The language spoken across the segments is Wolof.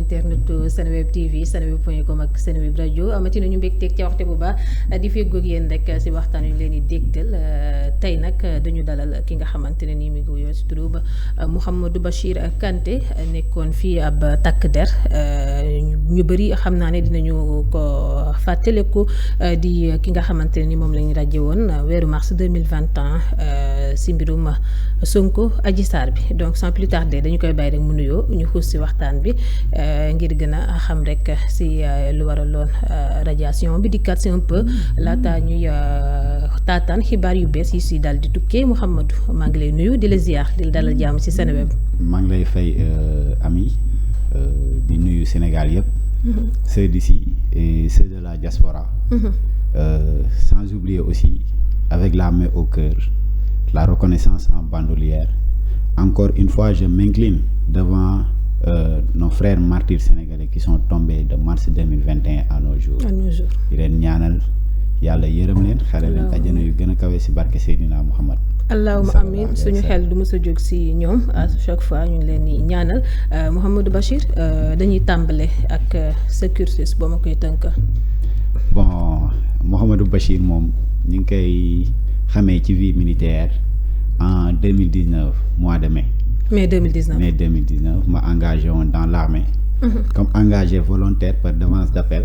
internet Seneweb TV seneweb.com ak Seneweb rajo amati nañu mbégteeg ca waxte bu baax di feggoog yéen rek si waxtaan yu leen di dégtal tey nag dañu dalal ki nga xamante ne nii mi ngi wuyoo si turu ba Mouhamadou Bachir Kanté nekkoon fii ab takk der ñu bëri xam naa ne dinañu ko fàttaliku di ki nga xamante ne ni moom lañu rajo woon weeru mars 2021 si mbirum Sonko Adji Sarr bi donc sans plus tarder dañu koy bàyyi rek mu nuyoo ñu xuus si waxtaan bi ngir gën a xam rek si lu waraloon radiation bi dikkaat si un peu laata ñuy taataan xibaar yu bees yi si daal di tukkee Mouhamadou maa ngi lay nuyu di la ziar di la dalal jàmm si Seneweb. maa ngi lay fay ami di nuyu Sénégal yëpp. ceux d'ici et ceux de la diaspora. Sans oublier aussi avec la main au cœur la reconnaissance en bandoulière. Encore une fois, je m'incline devant nos frères martyrs sénégalais qui sont tombés de mars 2021 à nos jours. di leen ñaanal yàlla yërëm leen xare leen àjjana yu gën a kawe si barke Seydina Muhammad. allahuma amin suñu xel du mës a jóg si ñoom à chaque fois ñu ngi leen di ñaanal Mouhamadou Bachir dañuy tàmbale ak sa cursus boo ma koy tënk. Bon Mouhamadou Bachir moom ñu ngi koy xamee ci vie militaire en 2019 mois de mai. mai 2019 ma engagé woon dans l'armée. Comme engagé volontaire par devance d'appel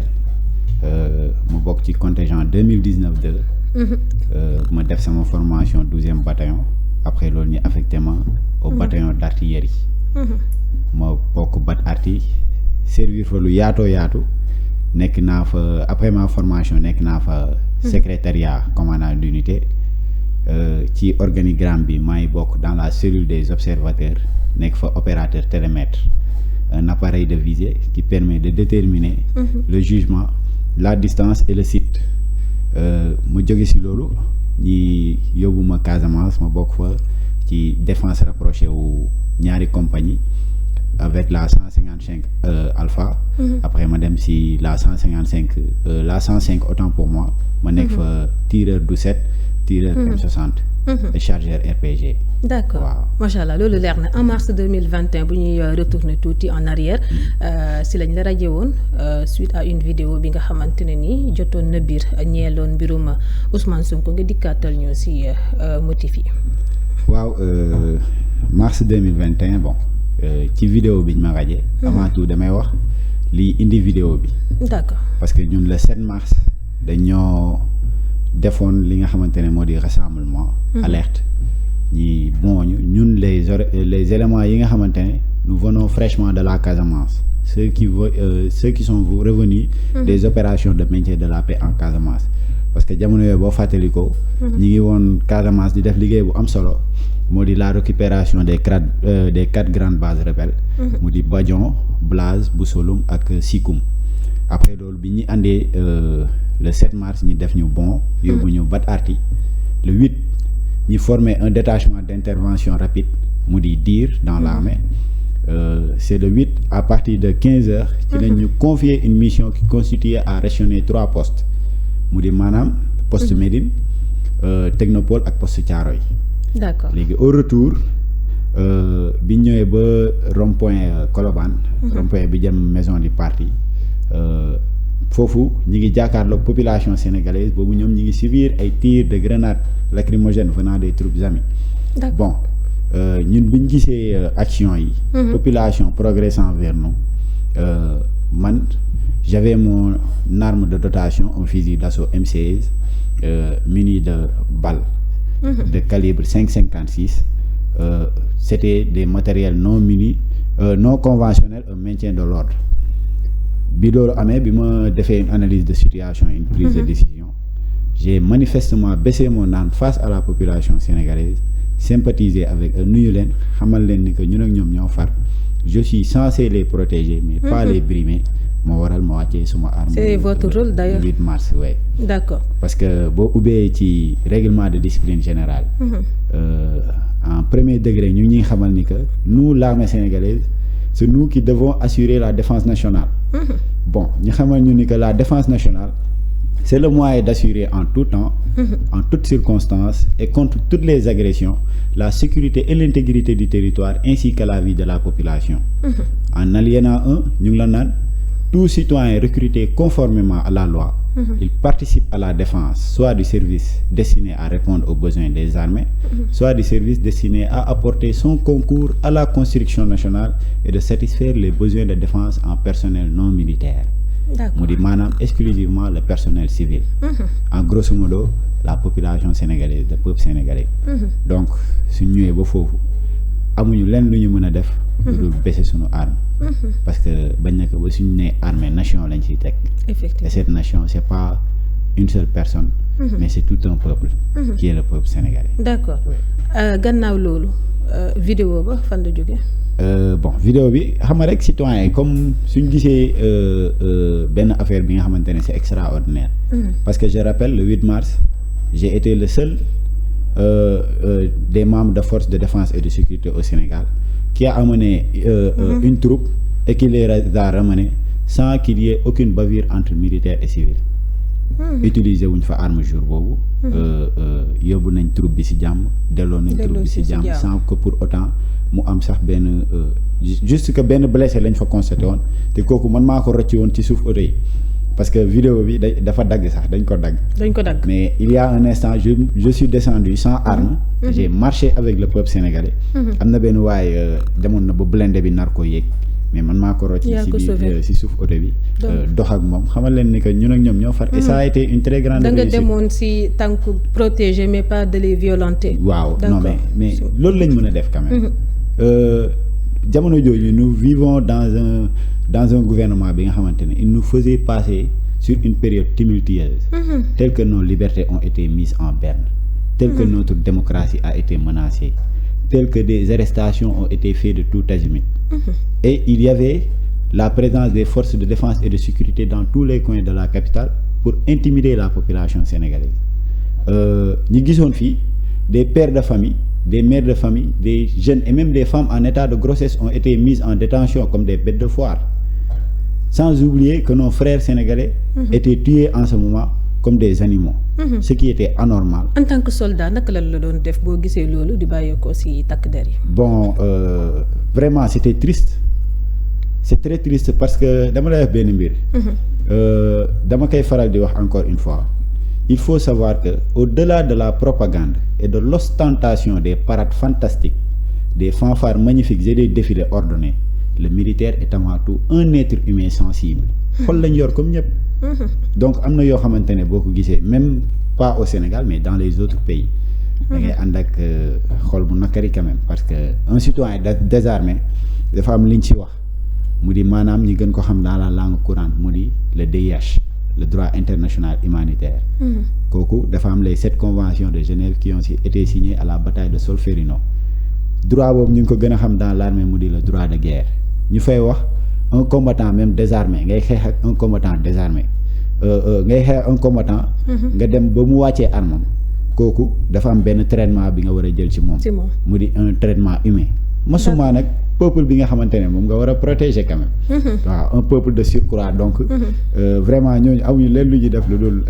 mu bokk ci contingent 2019-2. ma def sama formation 12e bataillon après loolu ñu affecté ma au bataillon d'artillerie. ma bokk bat arti servir fa lu yaatoo yaatu nekk naa fa après ma formation nekk naa fa secrétariat commandant d'unité. Ci organigramme bi maa ngi bokk dans la cellule des observateurs nekk fa opérateur télémètre un appareil de visée qui permet de déterminer le jugement la distance et le site. ma jóge ci loolu ñi yóbbu ma Casamance ma bokk fa ci défense rapprochée wu ñaari compagnie avec la 155 Alpha. Après ma dem ci la 105 autant pour moi ma nekk fa tireur du 7 tireur M60 et chargeur RPG. D'accord waaw macha allah loolu leer na en mars 2021 bu ñuy retourner tuuti en arrière si lañ la rajo woon suite à une vidéo bi nga xamante ne nii jotoon na biir ñeeloon mbirum Ousmane Sonko nga dikkaatal ñu si motif yi. waaw mars 2021 bon ci vidéo bi ñu ma rajee avant tout damay wax lii indi vidéo bi. D'accord parce que ñun le 7 mars dañoo defoon li nga xamante ne moo di rassemblement. Alerte ñi bon ñun les éléments yi nga xamante ne nous venons fraîchement de la Casamance ceux qui sont revenus des opérations de maintien de la paix en Casamance parce que jamono yooyu boo fàttalikoo ñi ngi woon Casamance di def liggéey bu am solo moo di la récupération des 4 grandes bases rebelles mu di Badion Blaze Boussolum ak Sikoum. Après loolu bi ñu àndee le 7 mars ñi def ñu bon yóbbu ñu bat arti le 8 ñi formé un détachement d'intervention rapide mu di DIR dans l'armée. C'est le 8 à partir de 15 heures ci lañ ñu confier une mission qui constituait à rationner 3 postes mu di maanaam poste Médine Technopole ak poste Thiaroye. D'accord léegi au retour bi ñëwee ba rond-point Colobane rond-point bi jëm maison du parti foofu ñi ngi jàkkaarloog population sénégalaise boobu ñoom ñi ngi subir ay tirs de grenades lacrymogènes venant des troupes amies. Bon ñun bi ñu gisee action yi population progressant vers nous man j'avais mon arme de dotation un fusil d'assaut M16 muni de balles de calibre 5,56 c'était des matériels non munis non conventionnels un maintien de l'ordre. Bi loolu amee bi ma defee une analyse de situation une prise de décision j'ai manifestement baissé mon arme face à la population sénégalaise sympathiser avec nuyu leen xamal leen ni que ñun ak ñoom ñoo far je suis censé les protéger mais pas les brimer moo waral ma wàccee suma arme. C'est votre rôle d'ailleurs 8 mars ouais. D'accord parce que boo ubbee ci règlement de discipline générale en premier degré ñu ngi xamal ni que nous l'armée sénégalaise c'est nous qui devons assurer la défense nationale. Bon ñu xamal ñu ni que la défense nationale C'est le moyen d'assurer en tout temps, en toutes circonstances et contre toutes les agressions, la sécurité et l'intégrité du territoire ainsi que la vie de la population. En alinéa 1, ñu ngi la naan tout citoyen recruté conformément à la loi, il participe à la défense, soit du service destiné à répondre aux besoins des armées, soit du service destiné à apporter son concours à la construction nationale et de satisfaire les besoins de défense en personnel non militaire. mu di maanaam exclusivement le personnel civil. En grosso modo la population sénégalaise le peuple sénégalais. Donc suñ ñëwee ba foofu amuñu lenn lu ñu mën a def. lu dul baisser suñu arme. parce que bañ na ko ba suñu nee armée nation lañ ciy teg. Effectivement. Et cette nation c'est pas une seule personne. mais c'est tout un peuple. qui est le peuple sénégalais. D'accord gannaaw loolu vidéo ba fan la jóge. Bon vidéo bi xam nga rek citoyen yi comme suñ gisee benn affaire bi nga xamante ne c'est extraordinaire. Parce que je rappelle le 8 mars j'ai été le seul des membres de forces de défense et de sécurité au Sénégal qui a amené une troupe et qui les a ramenés sans qu'il y ait aucune bavure entre militaires et civils. Utiliser wuñ fa arme jour boobu. Yóbbu nañ troupe bi ci jàmm delloo nañ troupe bi ci jàmm sans que pour autant mu am sax benn juste que benn blessé lañ fa constaté woon te kooku man maa ko rocci woon ci suuf oto yi parce que vidéo bi dafa dagg sax dañ ko dagg. Mais il y a un instant je suis descendu sans arme. J'ai marché avec le peuple sénégalais. Am na benn waaye demoon na ba blindé bi nar ko yéeg. mais man maa ko rocci ci suuf oto bi dox ak moom xamal leen ni que ñun ak ñoom ñoo far et ça a été une très grande réussite. da nga demoon ci tànku protéger mais pas de les violenter. waaw non mais loolu lañ mën a def quand même. Jamono jooju nous vivons dans un gouvernement bi nga xamante ne il nous faisait passer sur une période tumultueuse. Telle que nos libertés ont été mises en berne. Telle que notre démocratie a été menacée. Telles que des arrestations ont été faites de tout azimut. Et il y avait la présence des forces de défense et de sécurité dans tous les coins de la capitale pour intimider la population sénégalaise. Ñi gisoon fii des pères de famille, des mères de famille, des jeunes et même des femmes en état de grossesse ont été mises en détention comme des bêtes de foire. Sans oublier que nos frères sénégalais étaient tués en ce moment comme des animaux. Ce qui était anormal. En tant que soldat naka la doon def boo gisee loolu di bàyyeekoo ci takk der yi. Bon vraiment c'était triste. C'est très triste parce que dama lay def benn mbir. Dama koy faral di wax encore une fois. Il faut savoir que au-delà de la propagande et de l'ostentation des parades fantastiques, des fanfares magnifiques et des défilés ordonnés, le militaire est avant tout un être humain sensible. Xol lañ yor comme ñëpp. Donc am na yoo xamante ne boo ko gisee même pas au Sénégal mais dans les autres pays. da ngay ànd ak xol bu nakari quand même parce que un citoyen désarmé dafa am liñ ci wax mu di maanaam ñi gën ko xam dans la langue courante mu di le DIH le droit international humanitaire. Kooku dafa am les 7 conventions de Genève qui ont été signées à la bataille de Solferino. Droit boobu ñu ngi ko gën a xam dans l'armée mu di le droit de guerre ñu fay wax. Un combattant même désarmé ngay xeex ak un combattant désarmé ngay xeex un combattant. nga dem ba mu wàccee armam kooku dafa am benn traitement bi nga war a jël ci moom. mu di un traitement humain. masuma nag peuple bi nga xamante ne moom nga war a protéger quand même. waaw un peuple de surcroît donc. Vraiment ñooñu amuñu leen lu ñuy def lu dul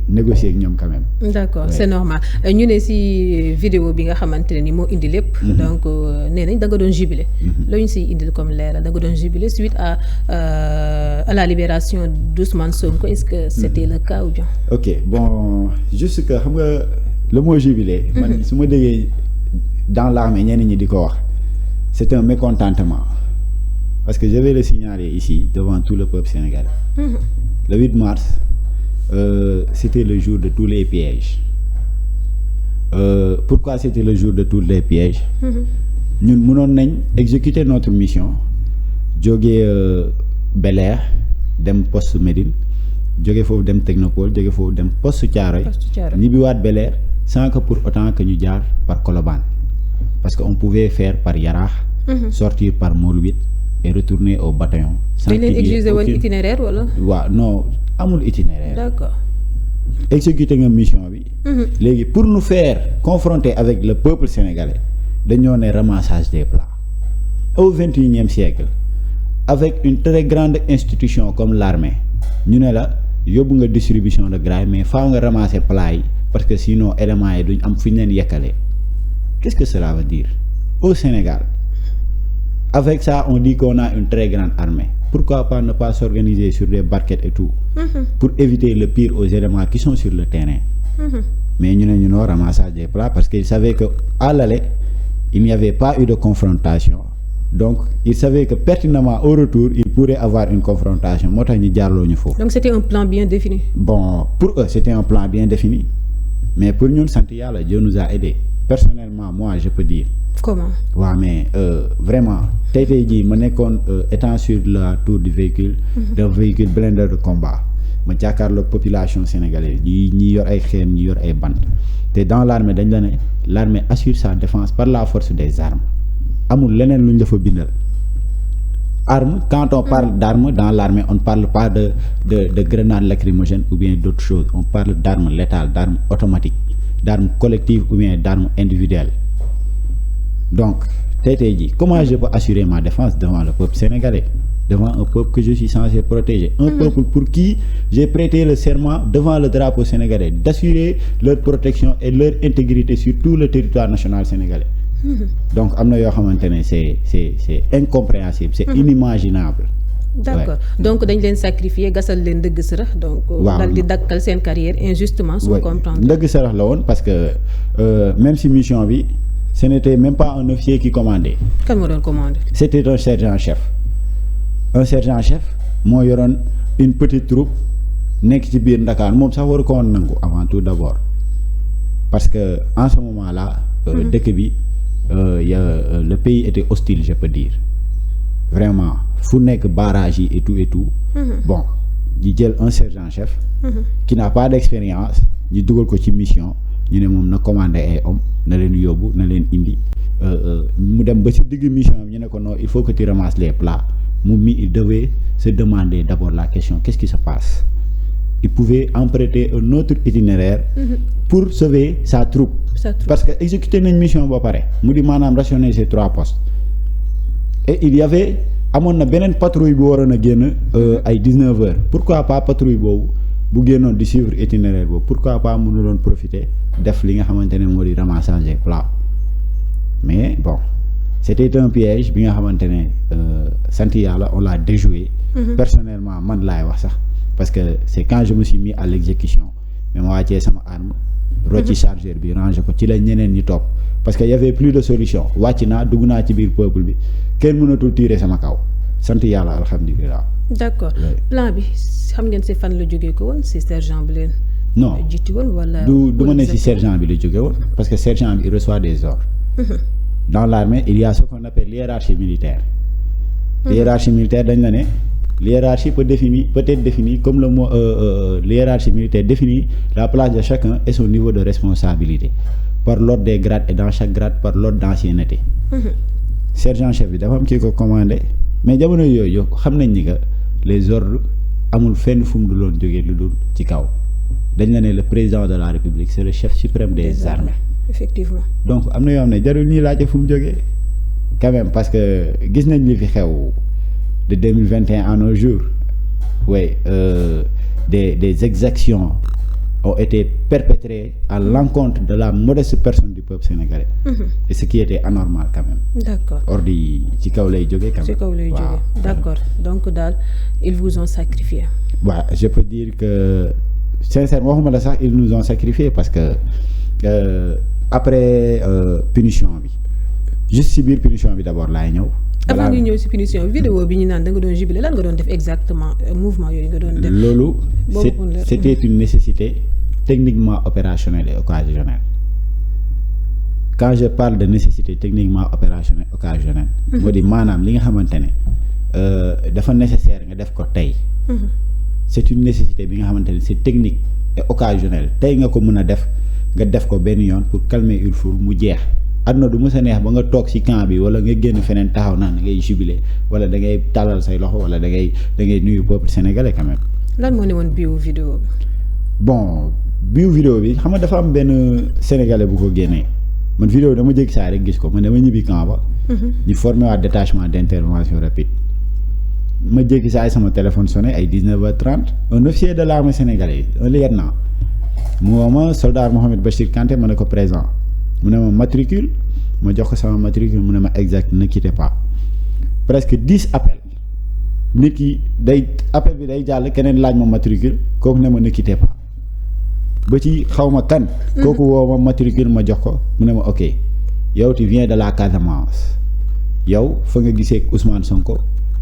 négocier ak ñoom quand même. D'accord c'est normal ñu ne ci vidéo bi nga xamante ne ni moo indi lépp. donc nee nañ da nga doon jubilé. la ñu siy indil comme leeral da nga doon jubilé suite à la libération d'Ousmane Sonko est-ce que c'était le cas ou bien. Ok bon juste que xam nga le mot jubilé. man su ma déggee dans l'armée ñenn ñi di ko wax. C'est un mécontentement parce que je vais le signaler ici devant tout le peuple sénégalais. Le 8 mars c'était le jour de tous les pièges. Pourquoi c'était le jour de tous les pièges? ñun mënoon nañ exécuter notre mission jógee Bel Air dem poste Médine jóge foofu dem Technopole jóge foofu dem poste Thiaroye ñibbiwaat Bel Air sans que pour autant que ñu jaar par Colobane. Parce qu'on pouvait faire par Yaraax, sortir par Môle 8 et retourner au bataillon. Sans qu'il y ait aucun itinéraire wala? waaw non amul itinéraire. D'accord. Exécuter nga mission bi. Léegi pour nous faire confronter avec le peuple sénégalais dañoo ne ramassage des plats. Au 21e siècle avec une très grande institution comme l'armée ñu ne la yóbbu nga distribution de graille mais faaw nga ramasser plat yi parce que sinon éléments yi duñ am fu ñu leen yekkalee qu'est-ce que cela veut dire au Sénégal avec ça on dit qu'on a une très grande armée pourquoi pas ne pas s'organiser sur des barquettes et tout pour éviter le pire aux éléments qui sont sur le terrain mais ñu ne ñu noo ramassage des plats parce qu'ils savaient que à l'aller il n'y avait pas eu de confrontation donc ils savaient que pertinemment au retour il pourrait avoir une confrontation moo tax ñu jaarloo ñu foofu. Donc c'était un plan bien défini. Bon pour eux c'était un plan bien défini mais pour ñun sant yàlla Dieu nous a aidés personnellement moi je peux dire. Comment? waaw mais vraiment tey jii ma nekkoon étant sur la tour du véhicule. d'un véhicule blindé de combat ma jàkkaarloog population sénégalaise ñi yor ay xeer ñi yor ay bant te dans l'armée dañ la ne l'armée assure sa défense par la force des armes amul leneen lu ñu la fa bindal arme quand on parle d'arme dans l'armée on ne parle pas de grenades lacrymogènes ou bien d'autres choses on parle d'armes létales d'armes automatiques d'armes collectives ou bien d'armes individuelles donc tey jii comment je peux assurer ma défense devant le peuple sénégalais devant un peuple que je suis censé protéger un peuple pour qui j'ai prêté le serment devant le drapeau sénégalais d'assurer leur protection et leur intégrité sur tout le territoire national sénégalais donc am na yoo xamante ne c'est incompréhensible c'est inimaginable. D'accord donc dañ leen sacrifier gasal leen ndëgg sërëx donc. waaw dal di dakkal seen carrière injustement. su ma comprendre ndëgg sërëx la woon parce que même si mission bi ce n'était même pas un officier qui commandait. kan moo doon commandé. c'était un sergent-chef moo yoroon une petite troupe nekk ci biir Ndakaar moom sax waru ko woon nangu avant tout d'abord parce que en ce moment-là. dëkk bi. Le pays était hostile je peux dire vraiment fu nekk barrage yi et tout bon ñu jël un sergent-chef qui n'a pas d'expérience ñu dugal ko ci mission ñu ne moom na commander ay hommes na leen yóbbu na leen indi mu dem ba ci digg mission ñu ne ko non il faut que tu ramasses les plats il devait se demander d'abord la question qu'est-ce qui se passe il pouvait emprunter un autre itinéraire pour sauver sa troupe parce que exécuter nañ mission ba pare mu di maanaam rationner ces 3 postes et il y avait amoon na beneen patrouille bu waroon a génn ay 19 heures pourquoi pas patrouille boobu bu génnoon di suivre itinéraire boobu pourquoi pas mënu doon profiter def li nga xamante ne moo di ramassage des plats mais bon c'était un piège bi nga xamante ne sant yàlla on l'a déjoué personnellement man laay wax sax parce que c'est quand je me suis mis à l'exécution mais ma wàccee sama arme rocci chargeur bi ranger ko ci la ñeneen ñi topp parce que y avait plus de solution wàcc naa dugg naa ci biir peuple bi kenn mënatul tirer sama kaw sant yàlla alhamdulilah. D'accord plan bi xam ngeen si fan la jógee ko woon si sergent bi leen. non jiitu woon wala. du ma ne si sergent bi la jógee woon parce que sergent bi il reçoit des ordres. dans l'armée il y a ce qu'on appelle l'hiérarchie militaire. l'hiérarchie militaire dañ la ne. L'hiérarchie peut être définie comme le mot l'hiérarchie militaire définit la place de chacun et son niveau de responsabilité par l'ordre des grades et dans chaque grade par l'ordre d'ancienneté. sergent-chef bi dafa am kii ko commandé mais jamono yooyu xam nañ ni que les ordres amul fenn fu mu du loon jógee lu dul ci kaw dañ la ne le président de la République c'est le chef suprême des armées. Effectivement. donc am na yoo xam ne jarul ñuy laajte fu mu jógee quand même parce que gis nañ li fi xew. de 2021 à nos jours oui des exactions ont été perpétrées à l'encontre de la modeste personne du peuple sénégalais et ce qui était anormal quand même. D'accord. Ordre yi ci kaw lay jógee quand même. ci kaw lay jógee d'accord donc daal ils vous ont sacrifié. waaw je peux dire que sincèrement waxuma la sax ils nous ont sacrifié parce que après punition bi juste ci biir punition bi d'abord laay ñëw. avant nga ñëw ci punition vidéo bi ñu naan da nga doon jubilé lan nga doon def exactement mouvement yooyu nga doon def. loolu c'était une nécessité techniquement opérationnelle et occasionnelle quand je parle de nécessité techniquement opérationnelle occasionnelle. moo di maanaam li nga xamante ne dafa nécessaire nga def ko tey. c'est une nécessité bi nga xamante ne c'est technique et occasionnel tey nga ko mën a def nga def ko benn yoon pour calmer une foule mu jeex. àdduna du mës a neex ba nga toog ci camp bi wala nga génn feneen taxaw naan da ngay jubilé wala da ngay tàllal say loxo wala da ngay nuyu peuple sénégalais quand même. lan moo ne woon biiwu vidéo bi. bon biiwu vidéo bi xam nga dafa am benn sénégalais bu ko génnee man vidéo dama jékki saa rek gis ko man dama ñibbi camp ba. ñu formé waa détachement d'intervention rapide ma jékki saa sama téléphone sonné ay 19h30 un officier de l'armée sénégalaise un lieutenant mu woo ma soldat Mohamed Bachir Kanté ma ne ko présent mu ne ma matricule ma jox ko sama matricule mu ne ma exact ne quittez pas presque 10 appels nit ki day appel bi day jàll keneen laaj ma matricule kooku ne ma ne quittez pas ba ci xaw ma kan. kooku woo ma matricule ma jox ko mu ne ma ok yow tu viens de la Casamance yow fa nga gisee Ousmane Sonko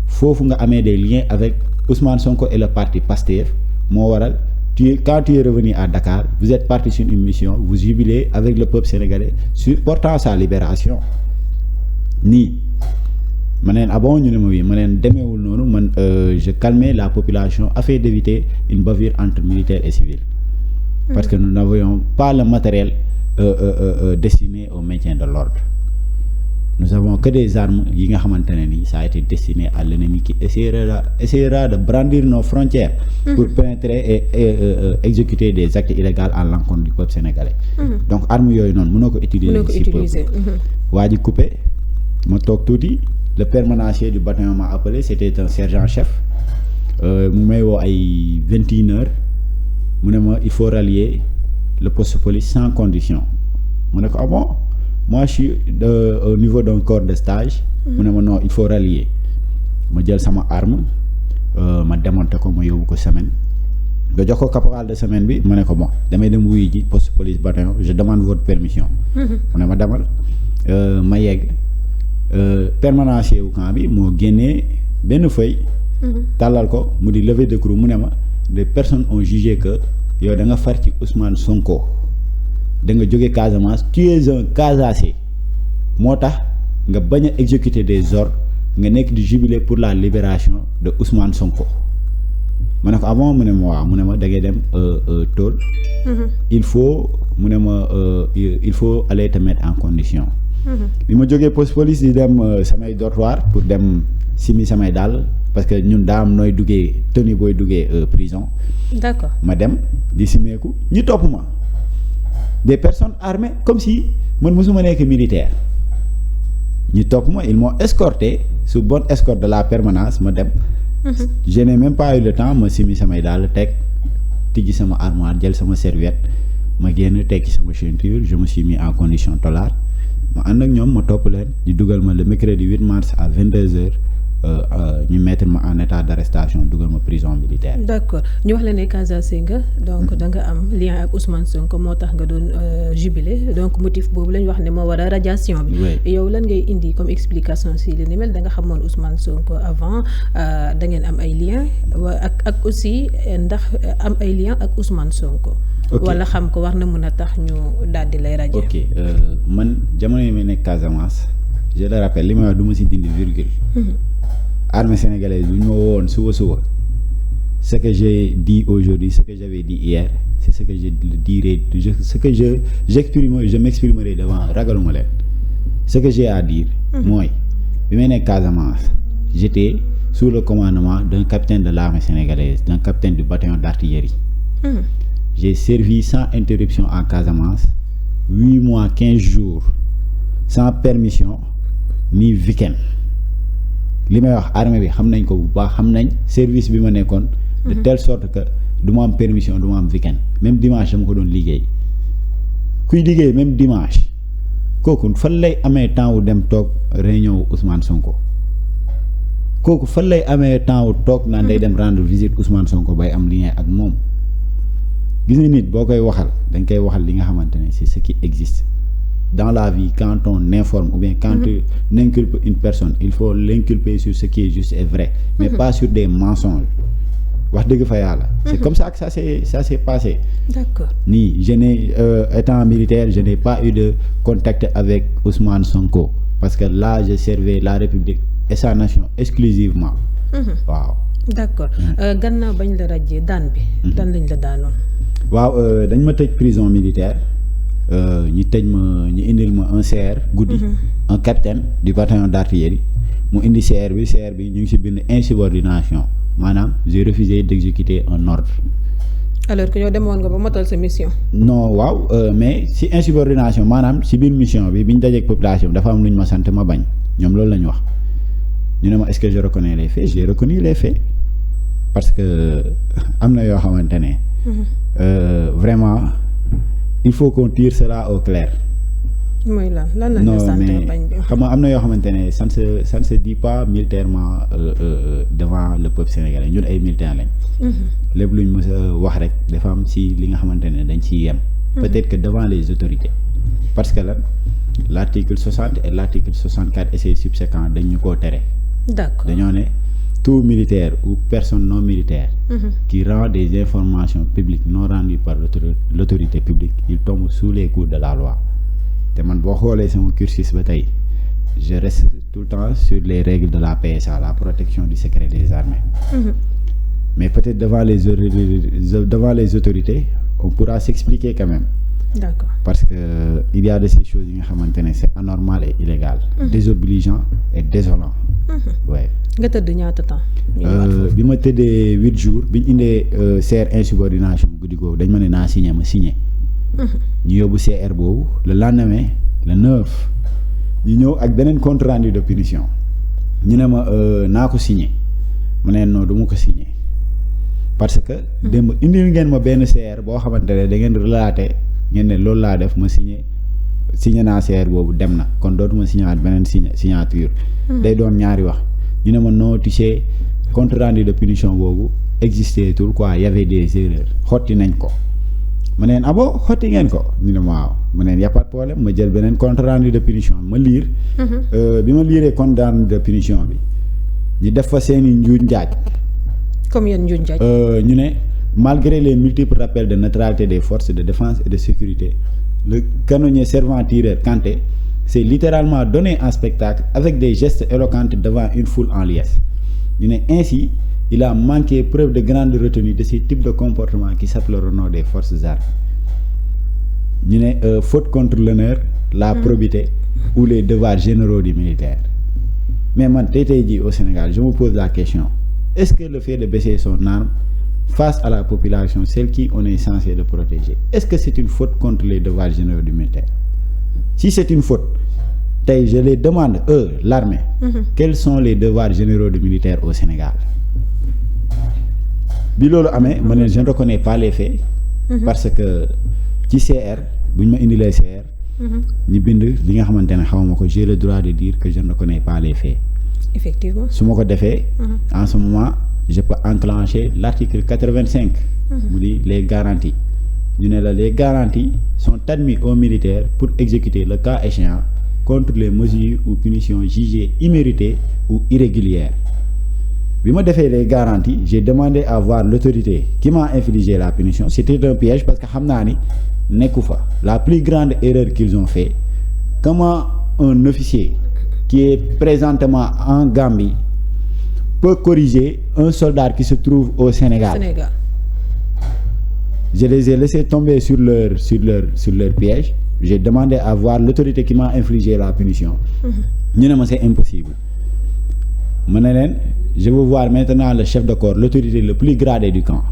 foofu nga amee des liens avec Ousmane Sonko et le parti Pastef moo waral quand tu es revenu à Dakar vous êtes parti sur une mission vous jubilez avec le peuple sénégalais sur portant sa libération nii ma neen ah bon ñu ne ma wii ma neen demeewul noonu man je calmais la population afin d'éviter une bavure entre militaires et civils parce que nous n'avions pas le matériel destiné au maintien de l'ordre nous avons que des armes yi nga xamante ne nii ça a été destiné à l'ennemi qui essaiera de brandir nos frontières pour pénétrer et exécuter des actes illégaux à l'encontre du peuple sénégalais donc armes yooyu noonu mënoo ko utiliser si peuple waa ji coupé ma toog tuuti le permanencier du bataillon m'a appelé c'était un sergent-chef mu may woo ay 21h mu ne ma il faut rallier le poste de police sans condition mu ne ko ah bon moi je suis au niveau d'un corps de stage mu ne ma non il faut rallier ma jël sama arme ma démonté ko ma yóbbu ko semaine nga jox ko caporal de semaine bi ma ne ko bon damay dem wuyu ji poste de police bataillon je demande votre permission mu ne ma demal ma yegg permanencier wu camp bi moo génnee benn feuille tàllal ko mu di levée de croup mu ne ma des personnes ont jugé que yow da nga far ci Ousmane Sonko da nga jóge Casamance tu es un Casacé moo tax nga bañ a exécuter des ordres nga nekk di jubiler pour la libération de Ousmane Sonko ma ne ko avant mu ne ma waaw mu ne ma da ngay dem tool il faut mu ne ma il faut aller te mettre en condition bi ma jógee poste police di dem samay dortoir pour dem simi samay daal parce que ñun daa am nooy duggee tenue booy duggee prison d'accord ma dem di simeeku ñi topp ma des personnes armées comme si man mosuma nekk militaire ñi topp ma ils m'ont escorté sous bonne escorte de la permanence ma dem je n'ai même pas eu le temps ma simi samay daal teg tijji sama armoire jël sama serviette ma génn tekki sama ceinture je me suis mis en condition tolard ma ànd ak ñoom ma topp leen di dugal ma le mercredi 8 mars à 22h ñu mettre ma en état d'arrestation dugal ma prison militaire. d'accord ñu wax la ne Casacé nga donc da nga am lien ak Ousmane Sonko moo tax nga doon jubilé donc motif boobu lañ wax ne moo war a radiation bi. yow lan ngay indi comme explication si li ni mel da nga xamoon Ousmane Sonko avant da ngeen am ay lien ak aussi ndax am ay lien ak Ousmane Sonko. wala xam ko war na mën a tax ñu daal di lay radier. ok man jamono yi may nekk Casamance je le rappelle li may wax du ma si dindi virgule. armée sénégalaise bu ñu ma wowoon suba ce que j'ai dit aujourd'hui ce que j'avais dit hier c'est ce que je dirai ce que je m'exprimerai devant ragaluma leen ce que j'ai à dire mooy bi may nekk Casamance j'étais sous le commandement d'un capitaine de l'armée sénégalaise d'un capitaine du bataillon d'artillerie j'ai servi sans interruption en Casamance 8 mois 15 jours sans permission ni week-end li may wax armée bi xam nañ ko bu baax xam nañ service bi ma nekkoon de telle sorte que du ma am permission du ma am week-end même dimanche dama ko doon liggéey kuy liggéey même dimanche kooku fan lay amee temps wu dem toog réunion Ousmane Sonko kooku fan lay amee temps wu toog naan day dem rendre visite Ousmane Sonko bay am lien ak moom gis nga nit boo koy waxal dañ koy waxal li nga xamante ne c'est ce qui existe dans la vie quand on informe ou bien quand on inculpe une personne il faut l'inculper sur ce qui est juste et vrai mais pas sur des mensonges wax dëgg fa yàlla c'est comme ça que ça s'est passé d'accord nii je n'ai étant militaire je n'ai pas eu de contact avec Ousmane Sonko parce que là je servais la République et sa nation exclusivement waaw d'accord gannaaw bañ la rajee daan bi dan lañ la daanoon waaw dañ ma tëj prison militaire ñu tëj ma ñu indil ma un CR guddi un capitaine du bataillon d'artillerie mu indi CR bi ñu ngi ci bind insubordination maanaam j'ai refusé d'exécuter un ordre alors que yow demoon nga ba motal sa mission non waaw mais ci insubordination maanaam ci biir mission bi ñu dajeek population bi dafa am lu ñu ma sant ma bañ ñoom loolu la ñu wax ñu ne ma est-ce que je reconnais les faits j'ai reconnu les faits parce que am na yoo xamante ne vraiment il faut qu'on tire cela au clair. mooy lan la non sant mais bañ bi. xam nga am na yoo xamante ne ça ne se dit pas militairement devant le peuple sénégalais ñun ay militaires lañ. lépp luñ mës a wax rek dafa am si li nga xamante ne dañ ciy yem. peut-être que devant les autorités parce que lan l'article 60 et l'article 64 et ses subséquents dañ ñu koo tere. d'accord dañoo ne tout militaire ou personne non militaire. qui rend des informations publiques non rendues par l'autorité publique il tombe sous les coups de la loi. te man boo xoolee sama cursus ba tey je reste tout le temps sur les règles de la PSA la protection du secret des armées. Mais peut-être devant les autorités on pourra s'expliquer quand même. D'accord. Parce que il y a de ces choses yi nga xamante ne c'est anormal et illégal. Désobligeant et désolant. Ouais. nga tëdd ñaata temps. bi ma tëddee 8 jours bi ñu indee CR insubordination guddi googu dañ ma ne naa signé ma signé. ñu yóbbu CR boobu le lendemain le 9 ñu ñëw ak beneen compte rendu de punition ñu ne ma naa ko signé ma ne non du ma ko signé parce que démb indil ngeen ma benn CR boo xamante ne da ngeen relaté ngeen ne loolu laa def ma signé naa CR boobu dem na kon dootuma signaat beneen signature day doon ñaari wax ñu ne ma non tu sais compte rendu de punition boobu existé tul quoi y avait des erreurs xotti nañ ko ma neen ah bon xotti ngeen ko ñu ne waaw ma neen y a pas de problème ma jël beneen compte rendu de punition ma lire bi ma liiree compte rendu de punition bi ñu def fa seeni njuuj njaaj comme yéen njuuj njaaj ñu ne malgré les multiples rappels de neutralité des forces de défense et de sécurité le canonnier servant tireur Kanté s'est littéralement donné en spectacle avec des gestes éloquents devant une foule en liesse ñu ne ainsi il a manqué preuve de grande retenue de ce type de comportement qui s'appelle au nom des forces armées ñu ne faute contre l'honneur la probité ou les devoirs généraux du militaire mais man tey jii au Sénégal je me pose la question est-ce que le fait de baisser son arme face à la population celle qui on est censé de protéger est-ce que c'est une faute contre les devoirs généraux du militaire si c'est une faute tey je les demande l'armée quels sont les devoirs généraux du militaire au Sénégal bi loolu amee ma ne je ne reconnais pas les faits parce que ci CR bu ñu ma indilee CR ñu bind li nga xamante ne xawma ko j'ai le droit de dire que je ne reconnais pas les faits effectivement su ma ko defee en ce moment je peux enclencher l'article 85 mu di les garanties ñu ne la les garanties sont admises aux militaires pour exécuter le cas échéant contre les mesures ou punitions jugées imméritées ou irrégulières bi ma defee les garanties j'ai demandé à voir l'autorité qui m'a infligé la punition c'était un piège parce que xam naa ni nekku fa la plus grande erreur qu'ils ont fait comment un officier qui est présentement en Gambie peut corriger un soldat qui se trouve au Sénégal. Je les ai laissés tomber sur leur piège. J'ai demandé à voir l'autorité qui m'a infligé la punition. ñu ne ma c'est impossible. ma ne leen je veux voir maintenant le chef de corps l'autorité le plus gradé du camp.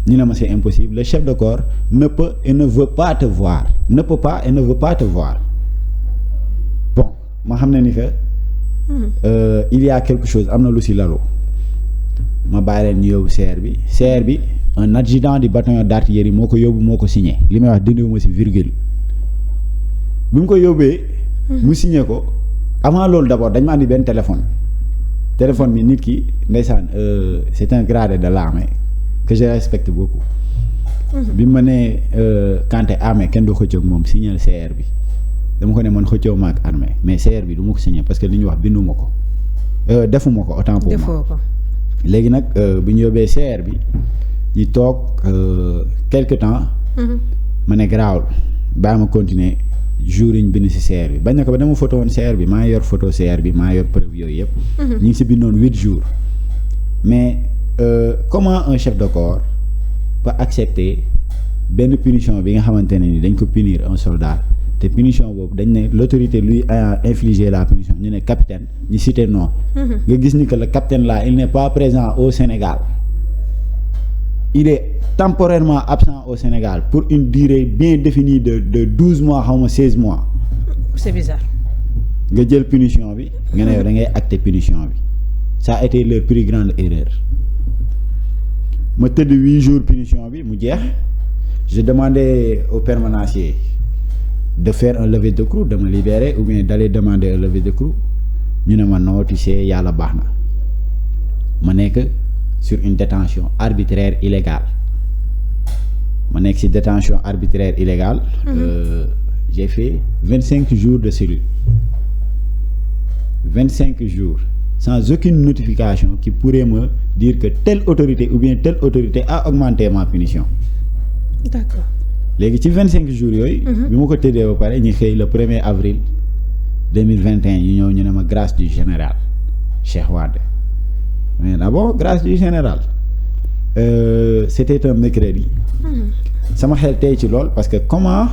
ñu ne ma c'est impossible le chef de corps ne peut et ne veut pas te voir ne peut pas et ne veut pas te voir. Bon ma xam ne ni que il y a quelque chose am na lu si lalu ma bàyyi leen ñu yóbbu CR bi un adjudant du bataillon d'artillerie moo ko yóbbu moo ko signé li may wax dindiwuma si virgule bi mu ko yóbbee mu signé ko avant loolu d'abord dañ ma andi benn téléphone bi nit ki ndeysaan c'est un gradé de l'armée que je respecte beaucoup bi ma nee Kanté armée kenn du xëccoog moom signé CR bi dama ko ne man xëccoo ma ak armée mais CR bi du ma ko signé parce que li ñu wax binduma ko defuma ko autant pour moi léegi nag bu ñu yóbbee CR bi ñu toog quelque temps ma ne garaawul bàyyi ma continuer jour yi ñu bind ci CR bi bañ na ko ba dama photo woon CR bi maa yor photo CR bi maa yor preuve yooyu yëpp ñu ngi ci bindoon 8 jours mais comment un chef de corps peut accepter benn punition bi nga xamante ne ni dañ ko punir un soldat te punition boobu dañ ne l'autorité lui a infligé la punition ñu ne capitaine ñu cité non nga gis ni que le capitaine là il n'est pas présent au Sénégal il est temporairement absent au Sénégal pour une durée bien définie de 12 mois xaw ma 16 mois c'est bizarre nga jël punition bi nga ne yow da ngay acter punition bi ça a été leur plus grande erreur ma tëdd 8 jours punition bi mu jeex je demandais au permanencier de faire un levée d'écrou de me libérer ou bien d'aller demander un levée d'écrou ñu ne ma non tu sais yàlla baax na ma nekk sur une détention arbitraire illégale ma nekk ci détention arbitraire illégale j'ai fait 25 jours de cellule 25 jours sans aucune notification qui pourrait me dire que telle autorité ou bien telle autorité a augmenté ma punition. D'accord. léegi ci 25 jours yooyu. bi ma ko tëddee ba pare ñu xëy le 1er avril 2021 ñu ñëw ñu ne ma grâce du général Cheikh Wade mais d'abord grâce du général c'était un mercredi. sama xel tey ci lool parce que comment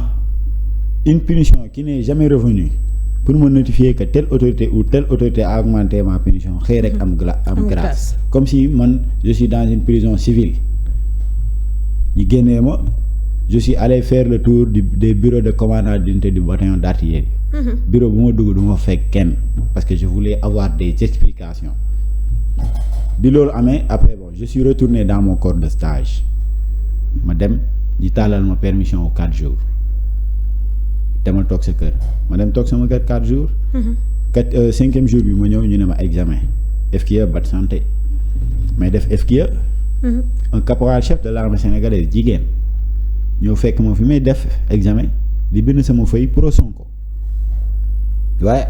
une punition qui n'est jamais revenue pour me notifier que telle autorité ou telle autorité a augmenté ma punition xëy rek am grâce comme si man je suis dans une prison civile ñu génnee ma je suis allé faire le tour des bureaux de commandant d'unité du bataillon d'artillerie. bureau bu ma dugg du ma fekk kenn parce que je voulais avoir des explications bi loolu amee après bon je suis retourné dans mon corps de stage ma dem ñu tàllal ma permission 4 jours demal toog sa kër ma dem toog sama kër 4 jours. 5e jour bi ma ñëw ñu ne ma examen FQE bat santé may def FQE. un caporal chef de l'armée sénégalaise jigéen ñëw fekk ma fi may def examen di bind sama feuille pro Sonko waaye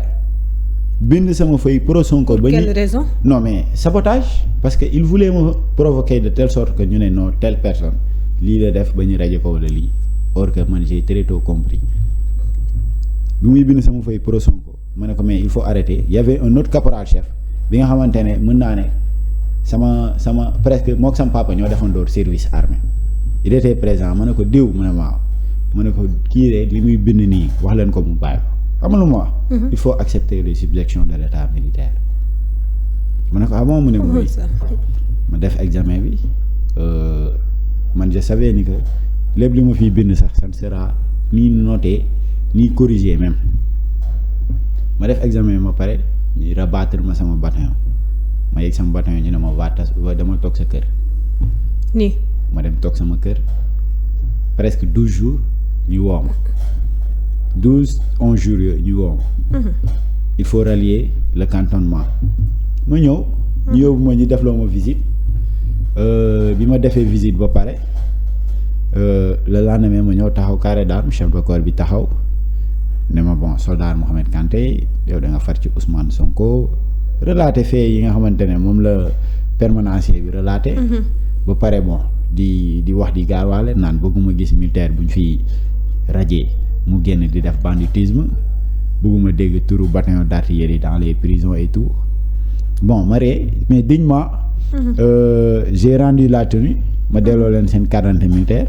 bind sama feuille pro Sonko. Pour quelle raison? Non mais sabotage parce que il voulait me provoquer de telle sorte que ñu ne non telle personne lii la def ba ñu rajo ko wala lii or que man j'ai très tôt compris bi muy bind sama feuille pro Sonko ma ne ko mais il faut arrêter il y avait un autre caporal chef bi nga xamante ne mën naa ne sama presque mook sama papa ñoo defandoor service armé il était présent ma ne ko diw mu ne waaw ma ne ko kii de li muy bind nii wax leen ko mu bàyyi ko xam nga lu ma wax. il faut accepter les subjections de l'état militaire ma ne ko ah bon mu ne muy ma def examen bi man je savais ni que lépp li ma fiy bind sax ça ne sera ni noté ni corrigé même ma def examen ma pare ñu rabattre ma sama bataillon ma yegg sama bataillon ñu ne ma waa dama toog sa kër. nii ma dem toog sama kër presque 12 jours ñu woo ma 11 jours yooyu ñu woo ma. il faut rallier le cantonnement ma ñëw. ñu yóbbu ma ñu defloo ma visite bi ma defee visite ba pare le lendemain ma ñëw taxaw carré d'armes chef de corps bi taxaw ne ma bon soldat Mohamed Kanté yow da nga far ci Ousmane Sonko relaté fait yi nga xamante ne moom la permanencier bi relaté. ba pare bon di wax di gaawaale naan bëgguma gis militaire buñ fi radié mu génn di def banditisme bëgguma dégg turu bataillon d'artillerie dans les prisons et tout bon ma ree mais dignement j'ai rendu la tenue ma delloo leen seen carte d'identité militaire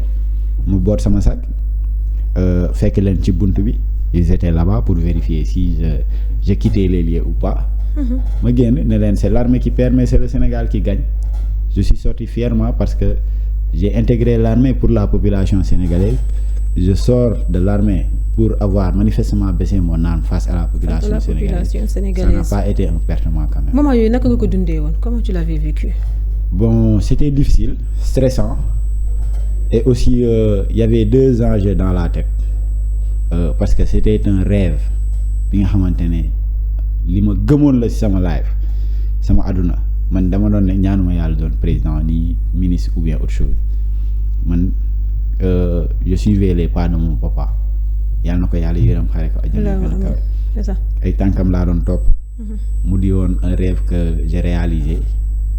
mu boot sama sac fekk leen ci bunt bi ils étaient là-bas pour vérifier si je quittais les lieux ou pas ma génn ne leen c'est l'armée qui perd mais c'est le Sénégal qui gagne. Je suis sorti fièrement parce que j'ai intégré l'armée pour la population sénégalaise. Je sors de l'armée pour avoir manifestement baissé mon âme face à la population sénégalaise. Ça n'a pas été un pertement quand même. Moment yooyu naka nga ko dundee woon? Comment tu l'avais vécu? Bon, c'était difficile, stressant. Et aussi, il y avait 2 enjeux dans la tête. Parce que c'était un rêve bi nga xamante ne li ma gëmoon la ci sama life sama àdduna man dama doon ne ñaanuma yàlla doon président ni ministre ou bien autre chose man je suivais les pas de mon papa yàlla na ko yàlla yërëm xare ko àjjana gën a kawe c'est ça ay tànkam laa doon topp mu di woon un rêve que j'ai réalisé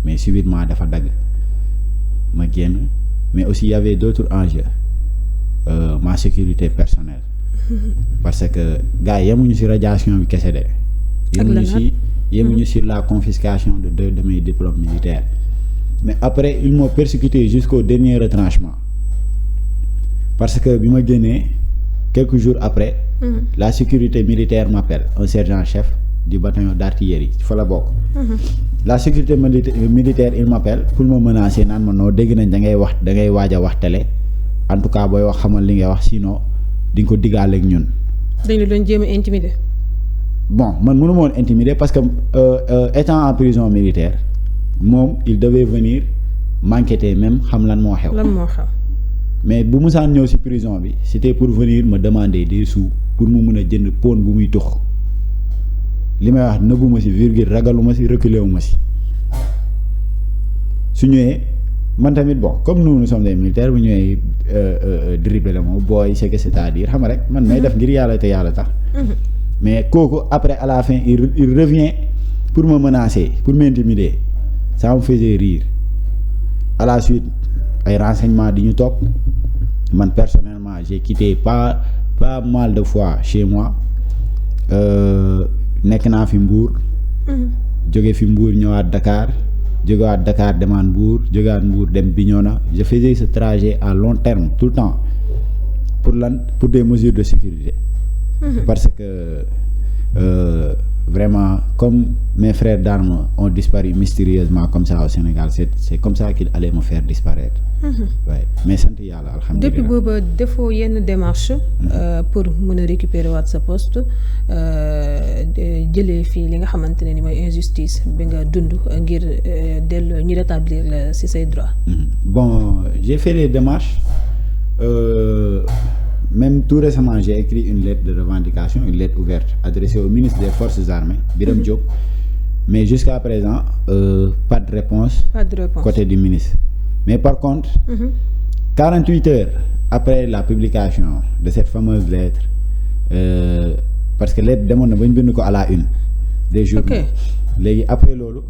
mais subitement dafa dagg ma génn mais aussi il y avait d'autres enjeux ma sécurité personnelle parce que gars yi yemuñu ci radiation bi kese de yemuñu sur la confiscation de 2 de mes diplômes militaires mais après ils m'ont persécuté jusqu'au dernier retranchement parce que bi ma génnee quelques jours après la sécurité militaire m'appelle un sergent-chef du bataillon d'artillerie fa la bokk la sécurité militaire il m'appelle pour me menacer naan ma noo dégg nañ da ngay waaj a wax télé en tout cas booy wax xamal li ngay wax sinon di nga ko diggaale ak ñun. dañ la doon jéem a intimider. bon man mënu ma woon intimider parce que étant en prison militaire moom il devait venir m'enquêter même xam lan moo xew. mais bu musaan ñëw ci prison bi c'était pour venir me demander des sous pour mu mun a jënd pon bu muy tux li may wax nëbbuma ci virgule ragaluma ci reculé wu ma ci su ñëwee man tamit bon comme nous sommes des militaires bu ñëwee dribble la moom booy c'est que c'est-à-dire xam nga rek man may def ngir yàlla te yàlla tax. mais kooku après à la fin il revient pour me menacer pour m'intimider ça me faisait rire à la suite ay renseignements di ñu topp man personnellement j'ai quitté pas mal de fois chez moi nekk naa fi Mbour. jóge fi Mbour ñëwaat Dakar jógewaat Dakar demaat Mbour jógewaat Mbour dem Bignona je faisais ce trajet à long terme tout le temps pour des mesures de sécurité. Parce que vraiment comme mes frères d'armes ont disparu mystérieusement comme ça au Sénégal c'est comme ça qu'il allait me faire disparaître. Ouais. Mais sant yàlla alhamdulilah. depuis booba defoo yenn démarche pour mën a récupérer waat sa poste jëlee fii li nga xamante ne ni mooy injustice bi nga dund ngir dellu ñu rétablir la ci say droits. Bon j'ai fait les démarches. Même tout récemment j'ai écrit une lettre de revendication, une lettre ouverte adressée au ministre des Forces armées Birame Diop, mais jusqu'à présent pas de réponse côté du ministre. Mais par contre 48 heures après la publication de cette fameuse lettre parce que lettre demoon na ba ñu bind ko à la une des journaux. Léegi après loolu